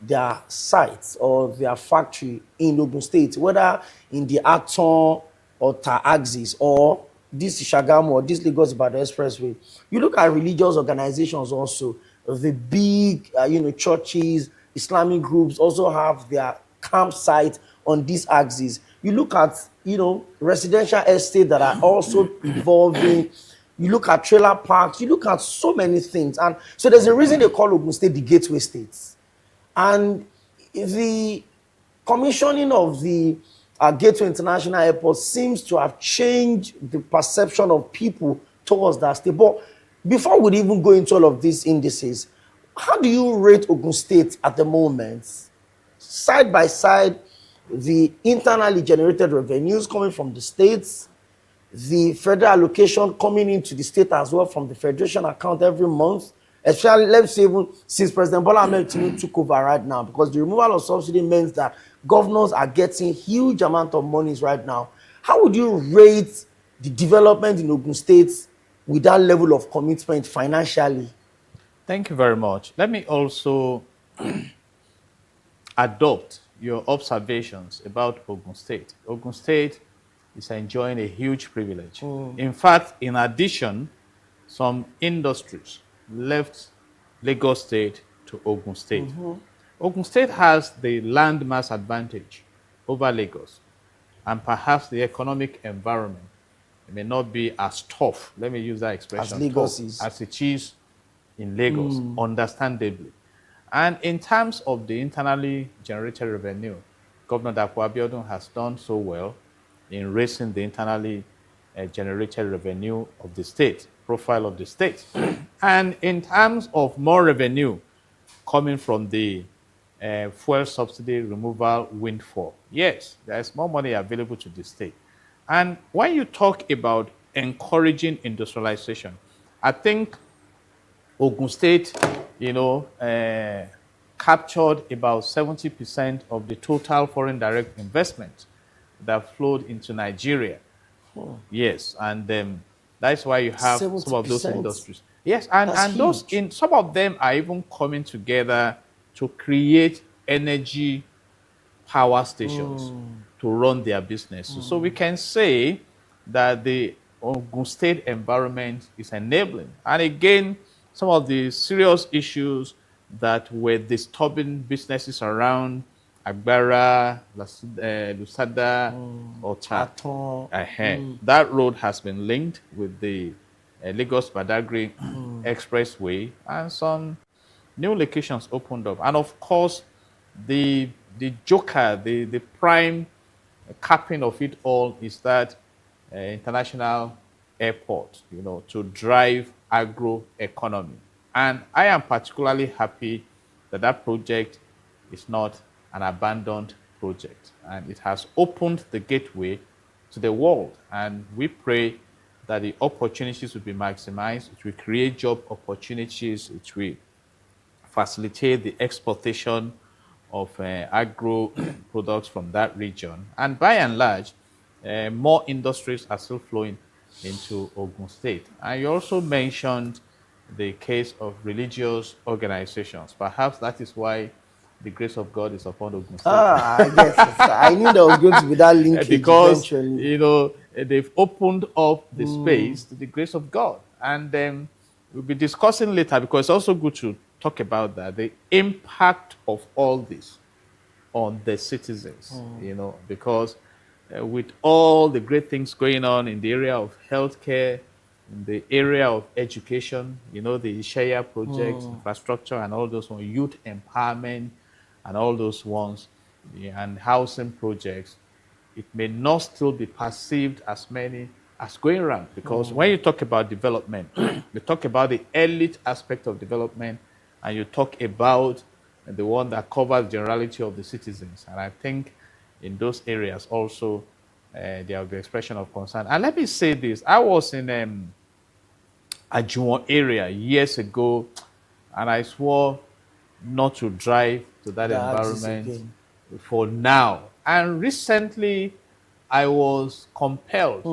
their sites or their factory in Ogun State, whether in the Acton or Ta-Axis or this Shagamu or this Lagos-Ibadan Expressway. You look at religious organizations also, the big, churches, Islamic groups also have their campsite on this axis. You look at, residential estates that are also evolving. You look at trailer parks. You look at so many things. And so there's a reason they call Ogun State the gateway states. And the commissioning of the Gateway International Airport seems to have changed the perception of people towards that state. But before we even go into all of these indices, how do you rate Ogun State at the moment? Side by side, the internally generated revenues coming from the states, the federal allocation coming into the state as well from the federation account every month, especially, let's say, even since President Bola Ahmed Tinubu took over right now, because the removal of subsidy means that governors are getting huge amount of monies right now. How would you rate the development in Ogun State with that level of commitment financially? Thank you very much. Let me also adopt your observations about Ogun State. Ogun State is enjoying a huge privilege. In fact, in addition, some industries left Lagos State to Ogun State. Ogun State has the landmass advantage over Lagos, and perhaps the economic environment may not be as tough, let me use that expression, as Lagos is. As it is in Lagos, understandably. And in terms of the internally generated revenue, Governor Dapo Abiodun has done so well in raising the internally generated revenue of the state, profile of the state. And in terms of more revenue coming from the fuel subsidy removal windfall, yes, there's more money available to the state. And when you talk about encouraging industrialization, I think Ogun State, captured about 70% of the total foreign direct investment that flowed into Nigeria. Yes, and that's why you have 70%. Some of those industries. Yes, and those some of them are even coming together to create energy power stations to run their businesses. So we can say that the Ogun State environment is enabling. And again, some of the serious issues that were disturbing businesses around Agbara, Lusada, Ota. That road has been linked with the Lagos Badagry Expressway, and some new locations opened up. And of course, the joker, the prime capping of it all is that international airport, to drive agro economy. And I am particularly happy that that project is not an abandoned project, and it has opened the gateway to the world. And we pray that the opportunities will be maximized. It will create job opportunities. It will facilitate the exportation of agro products from that region. And by and large, more industries are still flowing into Ogun State. And you also mentioned the case of religious organizations. Perhaps that is why the grace of God is upon Ogun State. I guess. I knew there was going to be that linkage because, eventually. They've opened up the space to the grace of God. And then we'll be discussing later, because it's also good to talk about that, the impact of all this on the citizens, because with all the great things going on in the area of healthcare, in the area of education, the Ishaya project, infrastructure, and all those ones, youth empowerment, and all those ones, and housing projects, it may not still be perceived as many as going around. Because when you talk about development, you talk about the elite aspect of development, and you talk about the one that covers the generality of the citizens. And I think in those areas also, there will be expression of concern. And let me say this. I was in Ajuwon area years ago, and I swore not to drive to that environment for now. And recently, I was compelled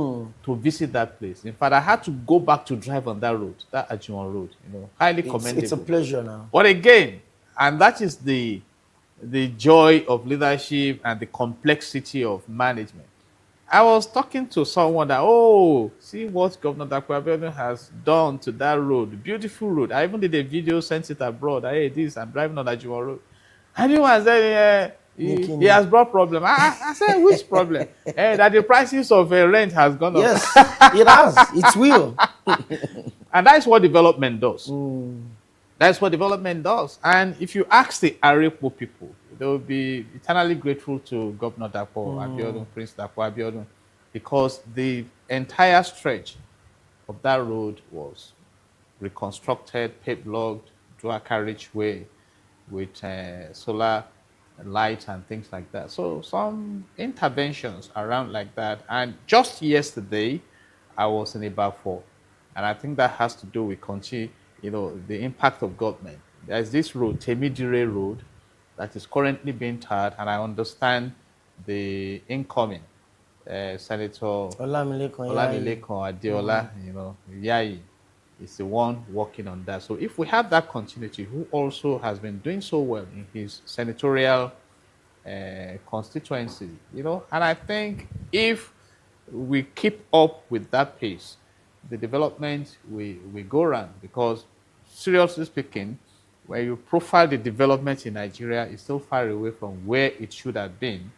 to visit that place. In fact, I had to go back to drive on that road, that Ajuwon road. Highly commendable. It's a pleasure now. But again, and that is the joy of leadership and the complexity of management. I was talking to someone that, see what Governor Dapo Abiodun has done to that road. Beautiful road. I even did a video, sent it abroad. Hey, I'm driving on Ajuwon road. And he was saying, he has brought problem. I said, which problem? That the prices of rent has gone up. Yes, it has. It will. And that's what development does. That's what development does. And if you ask the Arepo people, they will be eternally grateful to Governor Dapo Abiodun, Prince Dapo Abiodun, because the entire stretch of that road was reconstructed, paved, logged, dual carriageway with solar light and things like that. So some interventions around like that. And just yesterday, I was in Ibafo, and I think that has to do with the impact of government. There's this road, Temidire Road, that is currently being tarred, and I understand the incoming Senator Olamilekon Adeola, Yayi, is the one working on that. So if we have that continuity, who also has been doing so well in his senatorial constituency, and I think if we keep up with that pace, the development we go around, because seriously speaking, when you profile the development in Nigeria, it's still far away from where it should have been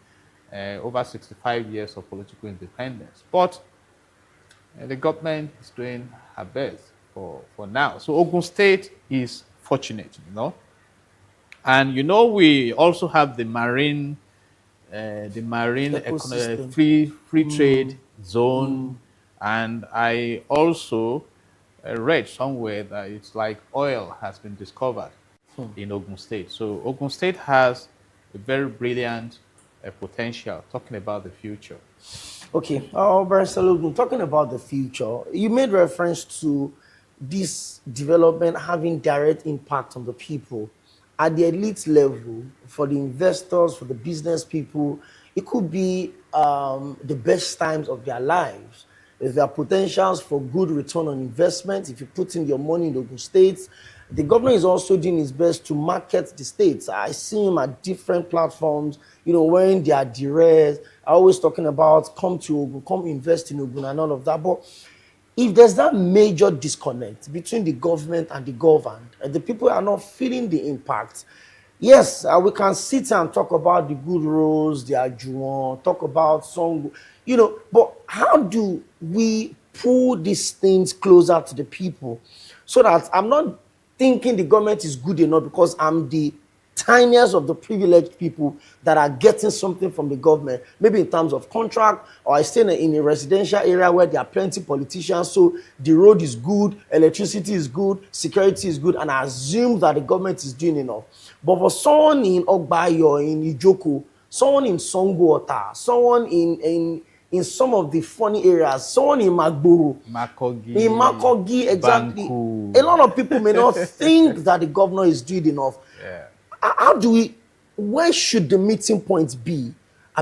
over 65 years of political independence. But the government is doing her best for now. So Ogun State is fortunate, And we also have the marine free trade zone. And I also read somewhere that it's like oil has been discovered in Ogun State. So Ogun State has a very brilliant potential, talking about the future. Okay, Barcelona, talking about the future, you made reference to this development having direct impact on the people at the elite level, for the investors, for the business people. It could be the best times of their lives. If there are potentials for good return on investment, if you put in your money in Ogun State, the government is also doing its best to market the states. I see him at different platforms, wearing their duress, always talking about come to Ogun, come invest in Ogun and all of that. But if there's that major disconnect between the government and the governed, and the people are not feeling the impact, yes, we can sit and talk about the good roads, the Ajuwon, talk about some, but how do we pull these things closer to the people so that I'm not thinking the government is good enough because I'm the tiniest of the privileged people that are getting something from the government, maybe in terms of contract, or I stay in a residential area where there are plenty politicians, so the road is good, electricity is good, security is good, and I assume that the government is doing enough. But for someone in Ogbayo, in Ijoko, someone in Songuota, someone in some of the funny areas, someone in Magboro, in Makogi, exactly, Banku. a lot of people may not think that the governor is doing enough. Yeah. Where should the meeting point be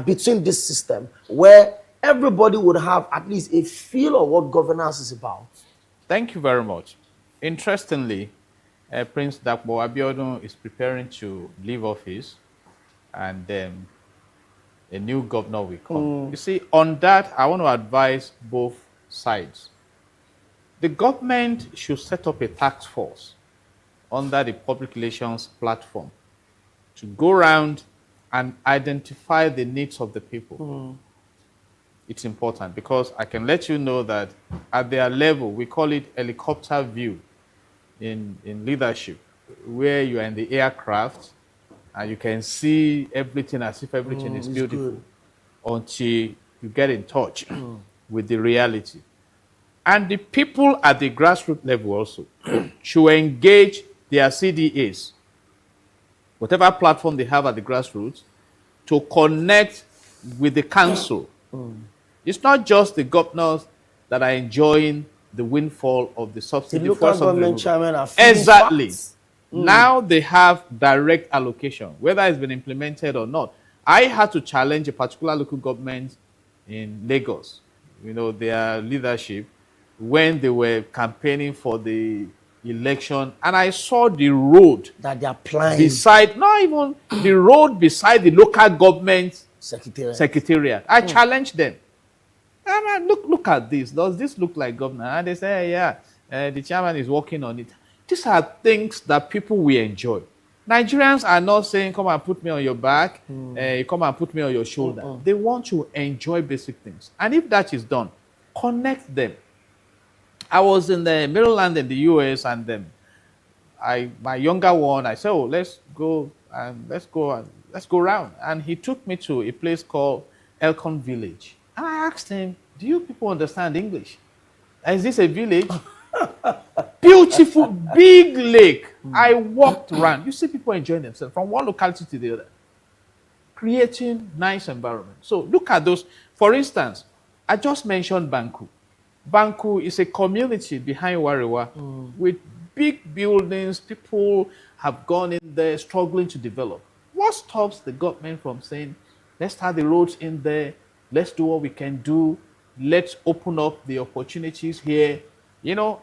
between this system where everybody would have at least a feel of what governance is about? Thank you very much. Interestingly, Prince Dakbo Abiodun is preparing to leave office, and a new governor will come. You see, on that, I want to advise both sides. The government should set up a task force under the public relations platform to go around and identify the needs of the people. It's important because I can let you know that at their level, we call it helicopter view in leadership, where you are in the aircraft and you can see everything as if everything is beautiful until you get in touch with the reality. And the people at the grassroots level also should engage their CDAs, whatever platform they have at the grassroots, to connect with the council. It's not just the governors that are enjoying the windfall of the subsidy. The local government chairman are exactly. Now they have direct allocation, whether it's been implemented or not. I had to challenge a particular local government in Lagos, their leadership, when they were campaigning for the election, and I saw the road that they are planning beside, not even the road beside the local government secretariat. I challenged them. And look at this. Does this look like governor? And they say, yeah, the chairman is working on it. These are things that people will enjoy. Nigerians are not saying, come and put me on your back, come and put me on your shoulder. They want to enjoy basic things. And if that is done, connect them. I was in the Maryland in the US, and my younger one, I said, let's go around. And he took me to a place called Elcon Village. And I asked him, do you people understand English? Is this a village? Beautiful, big lake. I walked around. You see people enjoying themselves from one locality to the other, creating nice environment. So look at those. For instance, I just mentioned Banku. Banku is a community behind Wariwa with big buildings. People have gone in there struggling to develop. What stops the government from saying, let's start the roads in there, let's do what we can do, let's open up the opportunities here.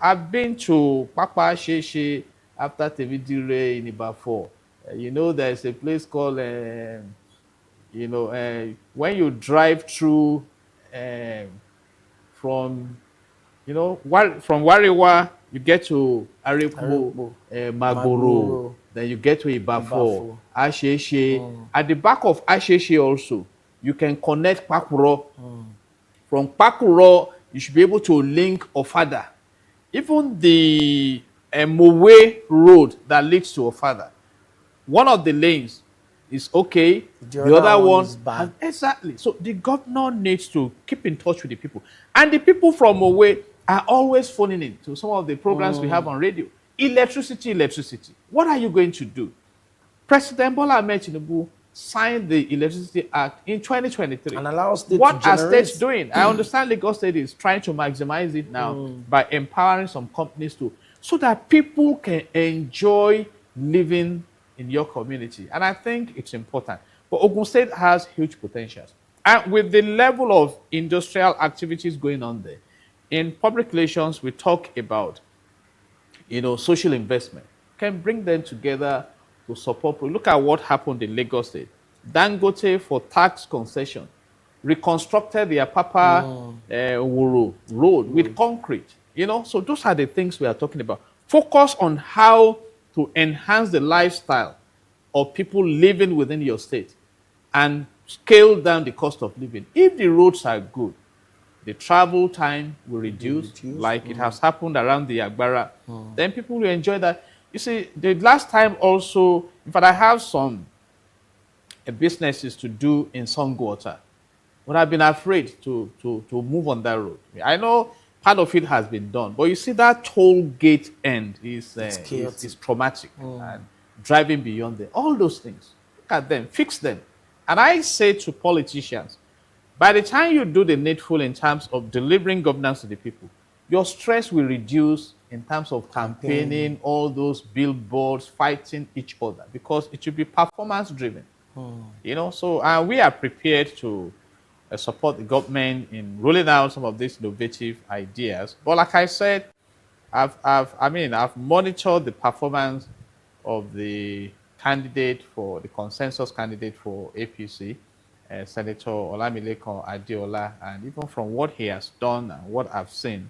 I've been to Papa Sheshe after Tevidire in Ibafo. There's a place called, when you drive through from Wariwa, you get to Arepo, Magboro, then you get to Ibafo, Asheshe. At the back of Asheshe also, you can connect Pakuro. From Pakuro, you should be able to link Ofada. Even the Mowe road that leads to Ofada, one of the lanes is okay, the other one is bad. Exactly. So the governor needs to keep in touch with the people. And the people from Mowe are always phoning in to some of the programs we have on radio. Electricity. What are you going to do? President Bola Ahmed Tinubu signed the Electricity Act in 2023. And allows states what to are states doing? I understand Lagos State is trying to maximize it now by empowering some companies so that people can enjoy living in your community. And I think it's important. But Ogun State has huge potentials. And with the level of industrial activities going on there, in public relations, we talk about, social investment. Can bring them together to support. Look at what happened in Lagos State. Dangote, for tax concession, reconstructed the Apapa Oworo road with concrete. So those are the things we are talking about. Focus on how to enhance the lifestyle of people living within your state and scale down the cost of living. If the roads are good, the travel time will reduce, like it has happened around the Agbara. Then people will enjoy that. You see, the last time also, in fact, I have some businesses to do in Songwater, but I've been afraid to move on that road. I know part of it has been done, but you see that toll gate end is traumatic and driving beyond them. All those things, look at them, fix them. And I say to politicians, by the time you do the needful in terms of delivering governance to the people, your stress will reduce in terms of campaigning, all those billboards, fighting each other, because it should be performance driven. So we are prepared to support the government in rolling out some of these innovative ideas. But like I said, I've monitored the performance of the consensus candidate for APC, Senator Olamilekan Adeola, and even from what he has done and what I've seen,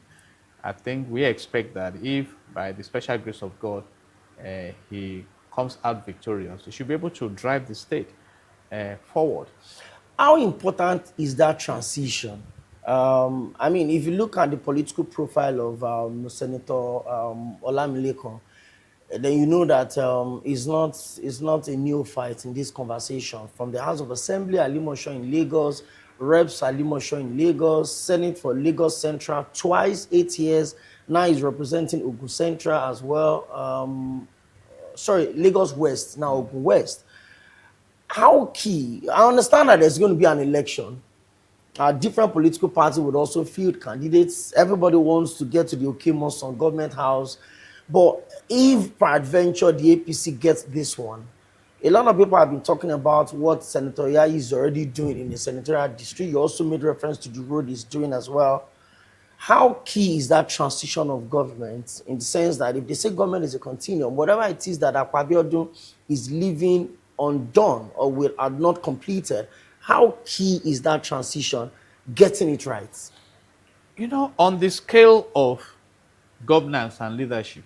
I think we expect that if, by the special grace of God, he comes out victorious, he should be able to drive the state forward. How important is that transition? If you look at the political profile of Senator Olamilekan, then you know that it's not a neophyte in this conversation. From the House of Assembly, Alimosho in Lagos, Reps Alimosho in Lagos, Senate for Lagos Central, twice, 8 years. Now he's representing Ogun Central as well. Lagos West, now Ogun West. How key? I understand that there's going to be an election. Different political parties would also field candidates. Everybody wants to get to the Okemos on Government House. But if peradventure the APC gets this one, a lot of people have been talking about what Senator Yayi is already doing in the senatorial district. You also made reference to the road he's doing as well. How key is that transition of government, in the sense that if they say government is a continuum, whatever it is that Akpabio is leaving undone or are not completed, how key is that transition, getting it right? On the scale of governance and leadership,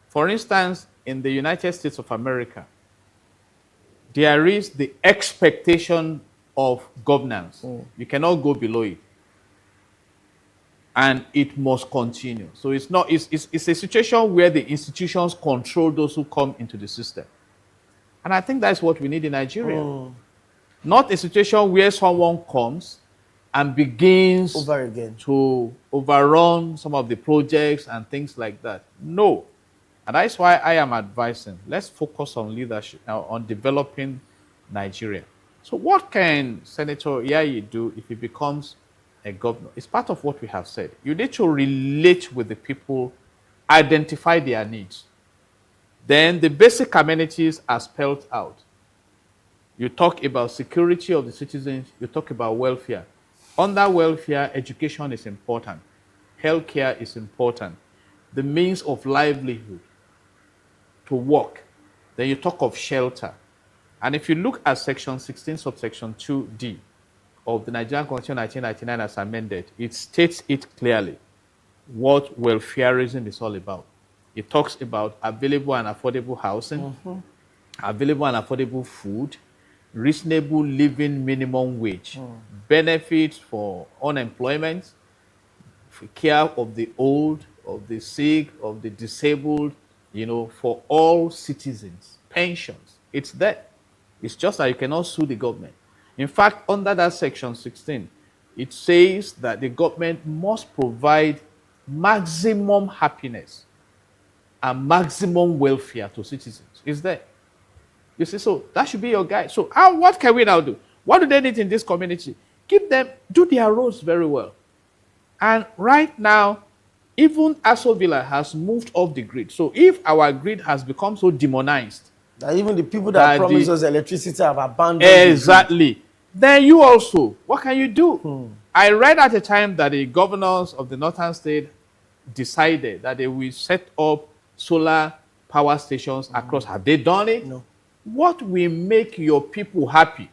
for instance, in the United States of America, there is the expectation of governance. You cannot go below it. And it must continue. So it's a situation where the institutions control those who come into the system. And I think that's what we need in Nigeria. Not a situation where someone comes and begins to overrun some of the projects and things like that. No. And that's why I am advising, let's focus on leadership, on developing Nigeria. So what can Senator Yayi do if he becomes a governor? It's part of what we have said. You need to relate with the people, identify their needs. Then the basic amenities are spelled out. You talk about security of the citizens, you talk about welfare. Under welfare, education is important. Healthcare is important. The means of livelihood, to work. Then you talk of shelter. And if you look at section 16, subsection 2D of the Nigerian Constitution 1999 as amended, it states it clearly what welfareism is all about. It talks about available and affordable housing, available and affordable food, reasonable living minimum wage, benefits for unemployment, for care of the old, of the sick, of the disabled, for all citizens, pensions. It's there. It's just that you cannot sue the government. In fact, under that section 16, it says that the government must provide maximum happiness and maximum welfare to citizens. It's there. You see, so that should be your guide. So what can we now do? What do they need in this community? Do their roads very well. And right now, even Aso Villa has moved off the grid. So if our grid has become so demonized, that even the people that promise us electricity have abandoned exactly, then you also, what can you do? I read at the time that the governors of the northern state decided that they will set up solar power stations across. Have they done it? No. What will make your people happy?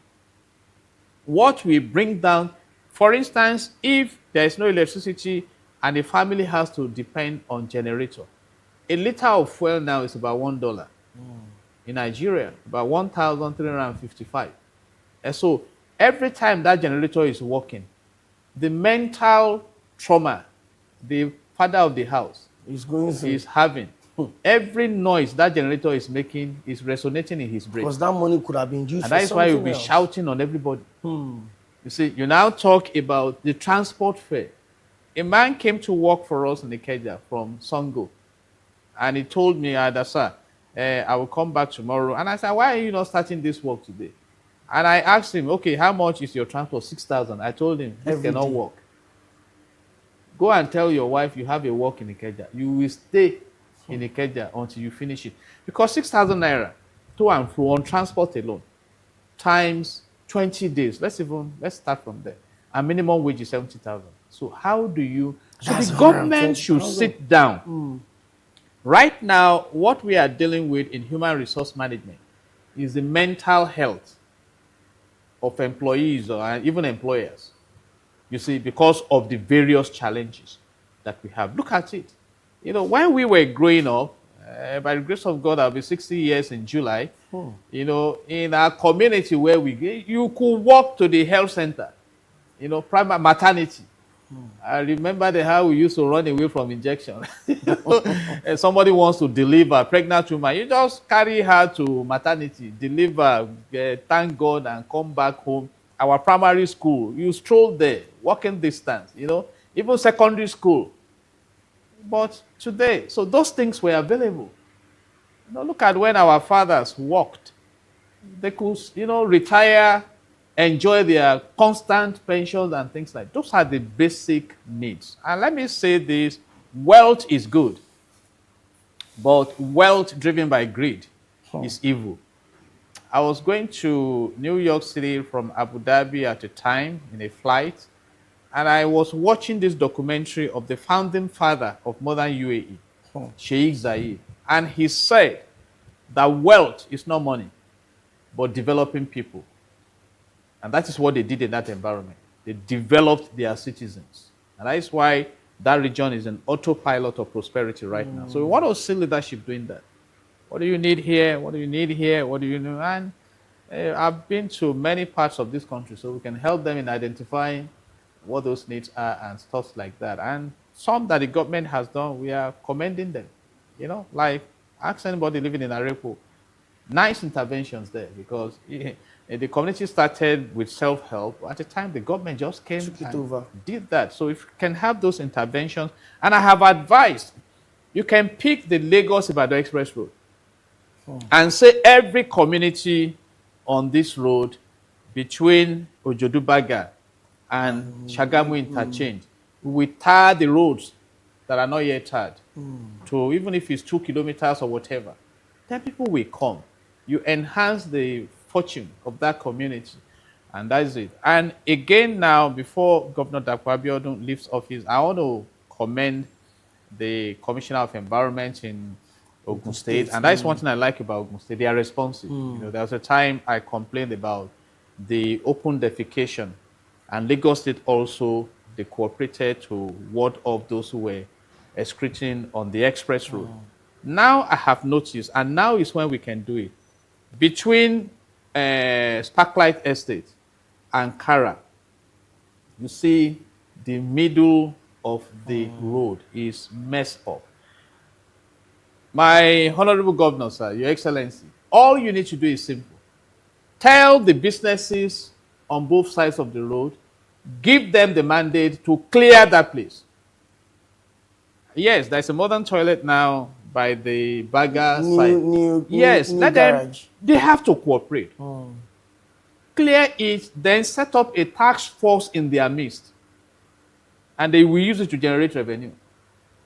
What will bring down, for instance, if there is no electricity and the family has to depend on generator. A liter of fuel now is about $1. In Nigeria, about 1,355. And so every time that generator is working, the mental trauma the father of the house is having, every noise that generator is making is resonating in his brain. Because that money could have been used and for that is why you'll be else. shouting on everybody. You see, you now talk about the transport fare. A man came to work for us in Ikeja from Songo, and he told me, sir, I will come back tomorrow. And I said, why are you not starting this work today? And I asked him, okay, how much is your transport? 6,000. I told him, this cannot work. Go and tell your wife you have a work in Ikeja. You will stay in Ikeja until you finish it. Because 6,000 naira to and fro on transport alone times 20 days. Let's start from there. And minimum wage is 70,000. So how do you... So the government should sit down. Right now, what we are dealing with in human resource management is the mental health of employees or even employers. You see, because of the various challenges that we have. Look at it. You know, when we were growing up, by the grace of God, I'll be 60 years in July. You know, in our community where you could walk to the health center, you know, primary maternity. I remember how we used to run away from injection. And somebody wants to deliver, pregnant woman, you just carry her to maternity, deliver, thank God, and come back home. Our primary school, you stroll there, walking distance, you know, even secondary school. But today, so those things were available. You know, look at when our fathers walked. They could, you know, retire, enjoy their constant pensions and things like that. Those are the basic needs. And let me say this, wealth is good, but wealth driven by greed is evil. I was going to New York City from Abu Dhabi at a time in a flight, and I was watching this documentary of the founding father of modern UAE, Sheikh Zayed, and he said that wealth is not money, but developing people. And that is what they did in that environment. They developed their citizens. And that is why that region is an autopilot of prosperity right now. So we want to see leadership doing that. What do you need here? What do you need here? What do you know? And I've been to many parts of this country, so we can help them in identifying what those needs are and stuff like that. And some that the government has done, we are commending them. You know, like ask anybody living in Arepo. Nice interventions there, because the community started with self-help. At the time, the government just came and did that. So if you can have those interventions, and I have advised, you can pick the Lagos-Ibadan Express Road and say every community on this road between Ojodubaga and Shagamu Interchange, we tar the roads that are not yet tarred to, even if it's 2 kilometers or whatever, then people will come. You enhance the fortune of that community, and that's it. And again now, before Governor Dapo Abiodun leaves office, I want to commend the Commissioner of Environment in Ogun State, and that's one thing I like about Ogun State. They are responsive. You know, there was a time I complained about the open defecation, and Lagos State also, they cooperated to ward off those who were excreting on the express road. Now I have noticed, and now is when we can do it, between Sparklight Estate and Kara, you see the middle of the road is messed up. My Honorable Governor, sir, Your Excellency, all you need to do is simple. Tell the businesses on both sides of the road, give them the mandate to clear that place. Yes, there's a modern toilet now by the Baga side. Yes, let them, they have to cooperate. Clear it, then set up a task force in their midst. And they will use it to generate revenue.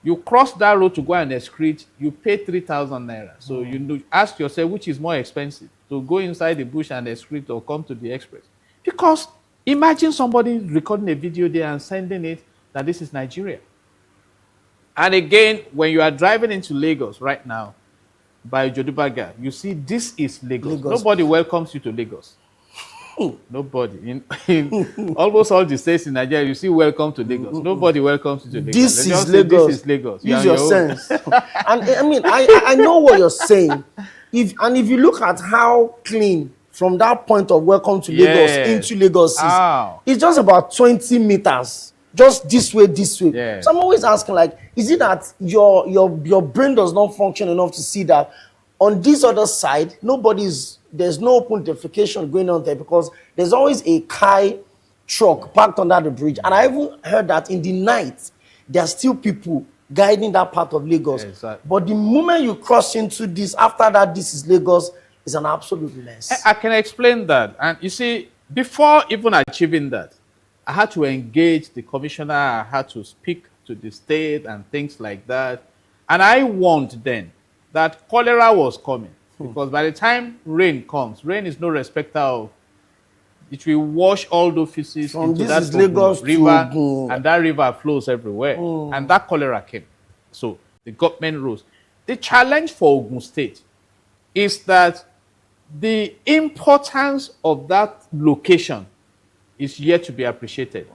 You cross that road to go and excrete, you pay 3,000 naira. So you ask yourself, which is more expensive, to go inside the bush and excrete or come to the express? Because imagine somebody recording a video there and sending it that this is Nigeria. And again, when you are driving into Lagos right now, by Jodubaga, you see this is Lagos. Nobody welcomes you to Lagos. Nobody. In almost all the states in Nigeria, you see welcome to Lagos. Nobody welcomes you to Lagos. This They is just say, Lagos. this is Lagos. You Use are your on own. sense. And I mean, I know what you're saying. If you look at how clean from that point of welcome to Lagos Yes. into Lagos is, Ow. it's just about 20 meters. Just this way, this way. Yes. So I'm always asking, like, is it that your brain does not function enough to see that on this other side, there's no open defecation going on there because there's always a Kai truck parked under the bridge. And I even heard that in the night, there are still people guiding that part of Lagos. Exactly. But the moment you cross into this, after that, this is Lagos, is an absolute mess. I can explain that. And you see, before even achieving that, I had to engage the commissioner. I had to speak to the state and things like that. And I warned then that cholera was coming. Because by the time rain comes, rain is no respecter of, it will wash all those feces From into this that is Lagos river, to and that river flows everywhere. And that cholera came. So the government rose. The challenge for Ogun State is that the importance of that location is yet to be appreciated.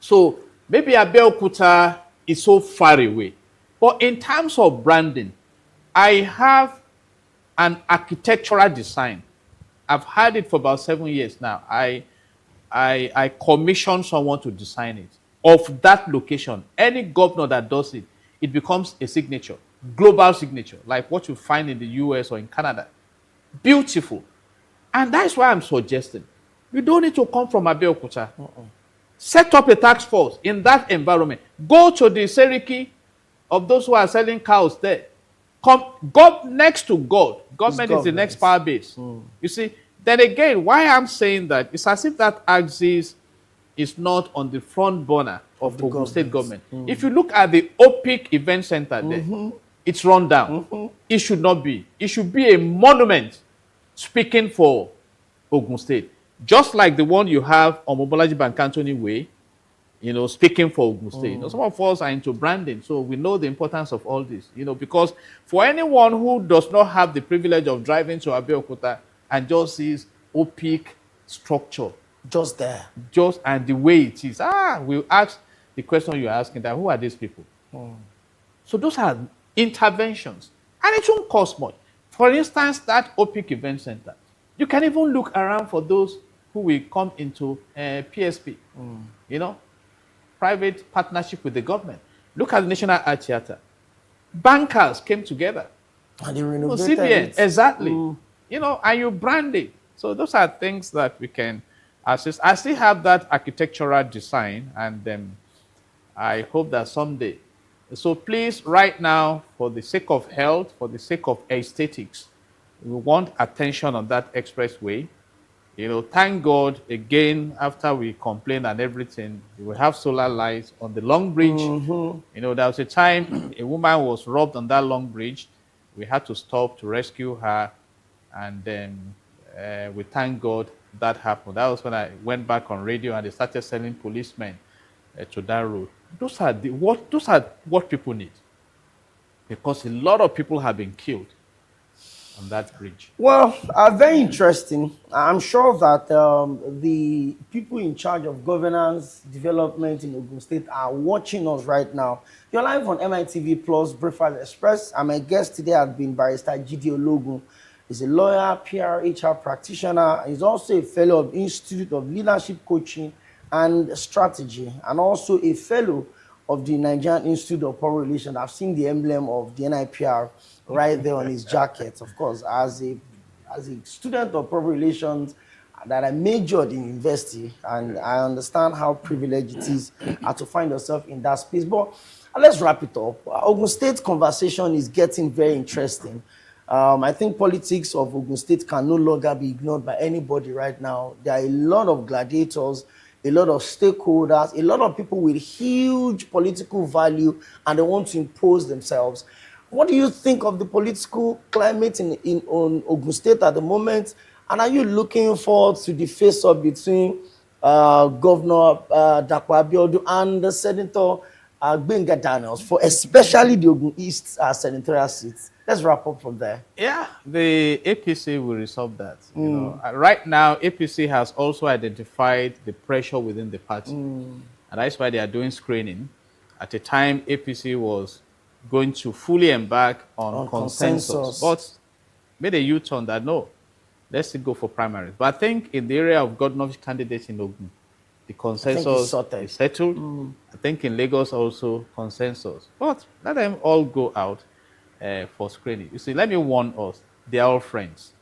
So maybe Abeokuta is so far away. But in terms of branding, I have an architectural design. I've had it for about 7 years now. I commissioned someone to design it of that location. Any governor that does it, it becomes a signature, global signature, like what you find in the US or in Canada. Beautiful. And that's why I'm suggesting you don't need to come from Abeokuta. Set up a task force in that environment. Go to the Seriki of those who are selling cows there. Come, God next to God. Government is the next power base. You see, then again, why I'm saying that, it's as if that axis is not on the front burner of the Ogun State government. If you look at the OPIC event center there, it's run down. It should not be. It should be a monument speaking for Ogun State. Just like the one you have on Mobolaji Bankantoni Way, you know, speaking for Ogun State. You know, some of us are into branding, so we know the importance of all this, you know, because for anyone who does not have the privilege of driving to Abeokuta and just sees OPIC structure, just there, and the way it is, we'll ask the question you're asking, that who are these people? So those are interventions, and it won't cost much. For instance, that OPIC event center, you can even look around for those who will come into PSP, you know, private partnership with the government. Look at the National Art Theatre. Bankers came together. And they renovated CBN, it. exactly. You know, and you brand it. So those are things that we can assist. I still have that architectural design, and I hope that someday. So please, right now, for the sake of health, for the sake of aesthetics, we want attention on that expressway. You know, thank God, again, after we complain and everything, we have solar lights on the Long Bridge. You know, there was a time a woman was robbed on that Long Bridge. We had to stop to rescue her, and then we thank God that happened. That was when I went back on radio and they started sending policemen to that road. Those are what people need, because a lot of people have been killed on that bridge. Well, very interesting. I'm sure that the people in charge of governance development in Ogun State are watching us right now. You're live on MITV Plus Breakfast Express, and my guest today has been Barrister Jide Ologun. He's a lawyer, PR, HR practitioner. He's also a fellow of Institute of Leadership Coaching and Strategy, and also a fellow of the Nigerian Institute of Public Relations. I've seen the emblem of the NIPR right there on his jacket. Of course, as a student of public relations that I majored in university, and I understand how privileged it is to find yourself in that space. But let's wrap it up. Ogun State conversation is getting very interesting. I think politics of Ogun State can no longer be ignored by anybody right now. There are a lot of gladiators, a lot of stakeholders, a lot of people with huge political value, and they want to impose themselves. What do you think of the political climate on Ogun State at the moment? And are you looking forward to the face-off between Governor Dapo Abiodun and the Senator Benga Daniels, for especially the Ogun East senatorial seats. Let's wrap up from there. Yeah, the APC will resolve that. You know, right now, APC has also identified the pressure within the party, and that's why they are doing screening. At a time, APC was going to fully embark on consensus, but made a U-turn that no, let's still go for primaries. But I think in the area of governorship candidates in Ogun, the consensus is settled. I think in Lagos also consensus. But let them all go out for screening. You see, let me warn us, they are all friends.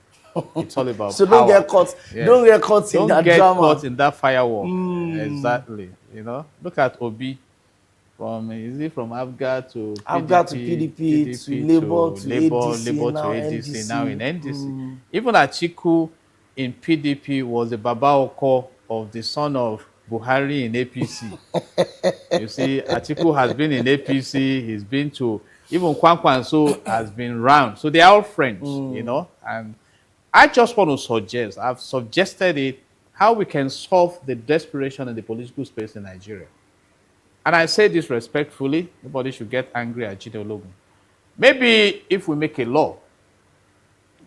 It's all about so power. Don't get caught. Yes. Don't get caught in that drama. Don't get caught in that firewall. Exactly. You know, look at Obi. Is it from Abga to PDP to Labour to ADC, now in NDC. Even Atiku in PDP was the Baba Oko of the son of Buhari in APC. You see, Atiku has been in APC. He's been to, even Kwankwanso has been round. So they are all friends, you know. And I just want to suggest, I've suggested it, how we can solve the desperation in the political space in Nigeria. And I say this respectfully, nobody should get angry at Jide Ologun. Maybe if we make a law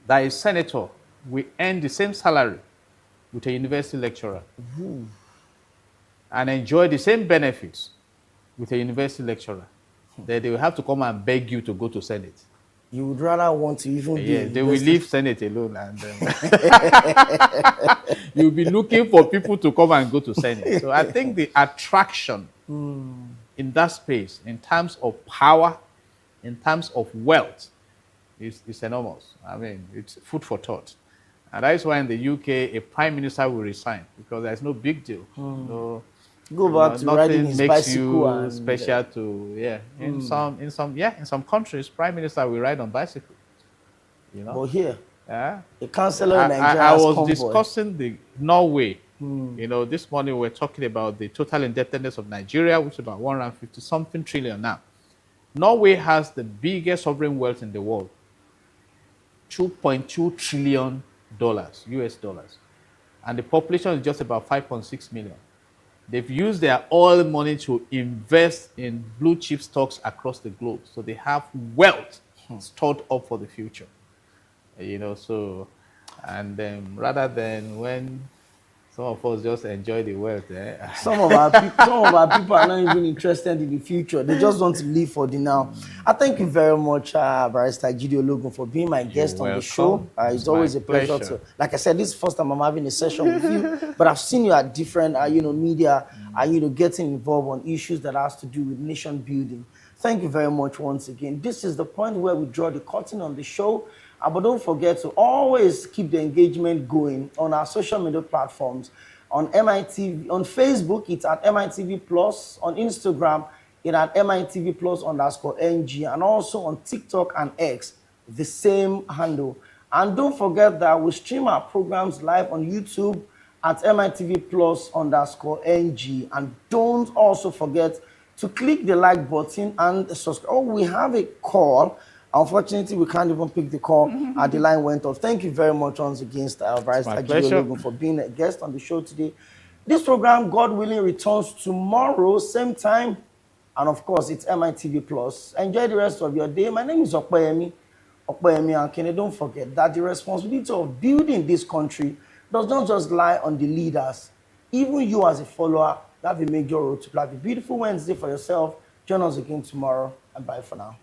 that a senator will earn the same salary with a university lecturer and enjoy the same benefits with a university lecturer, then they will have to come and beg you to go to Senate. You would rather want to even be they will leave Senate alone, and you'll be looking for people to come and go to Senate. So I think the attraction in that space, in terms of power, in terms of wealth, is enormous. I mean, it's food for thought. And that is why in the UK, a prime minister will resign, because there's no big deal. No, go back to riding his bicycle and special to in some countries, prime minister will ride on bicycle. You know, but here, the councillor in Nigeria I was discussing the Norway. You know, this morning we're talking about the total indebtedness of Nigeria, which is about 150 something trillion now. Norway has the biggest sovereign wealth in the world, $2.2 trillion US dollars, and the population is just about 5.6 million. They've used their oil money to invest in blue chip stocks across the globe. So they have wealth stored up for the future. You know, so, and rather than when some of us just enjoy the wealth, some of our people are not even interested in the future. They just want to live for the now. I thank you very much, Barrister Jide Ologun, for being my guest on the show. It's always a pleasure to, like I said, this is the first time I'm having a session with you, but I've seen you at different, media, and, getting involved on issues that has to do with nation building. Thank you very much once again. This is the point where we draw the curtain on the show. But don't forget to always keep the engagement going on our social media platforms. On MITV, on Facebook, it's at MITV Plus. On Instagram, it's at MITV Plus _NG. And also on TikTok and X, the same handle. And don't forget that we stream our programs live on YouTube at MITV Plus _NG. And don't also forget to click the like button and subscribe. Oh, we have a call. Unfortunately, we can't even pick the call. The line went off. Thank you very much once again, Barrister Jide Ologun, for being a guest on the show today. This program, God willing, returns tomorrow, same time. And of course, it's MITV Plus. Enjoy the rest of your day. My name is Okpeyemi Ankene. Don't forget that the responsibility of building this country does not just lie on the leaders. Even you as a follower, you have a major role to play. Have a beautiful Wednesday for yourself. Join us again tomorrow, and bye for now.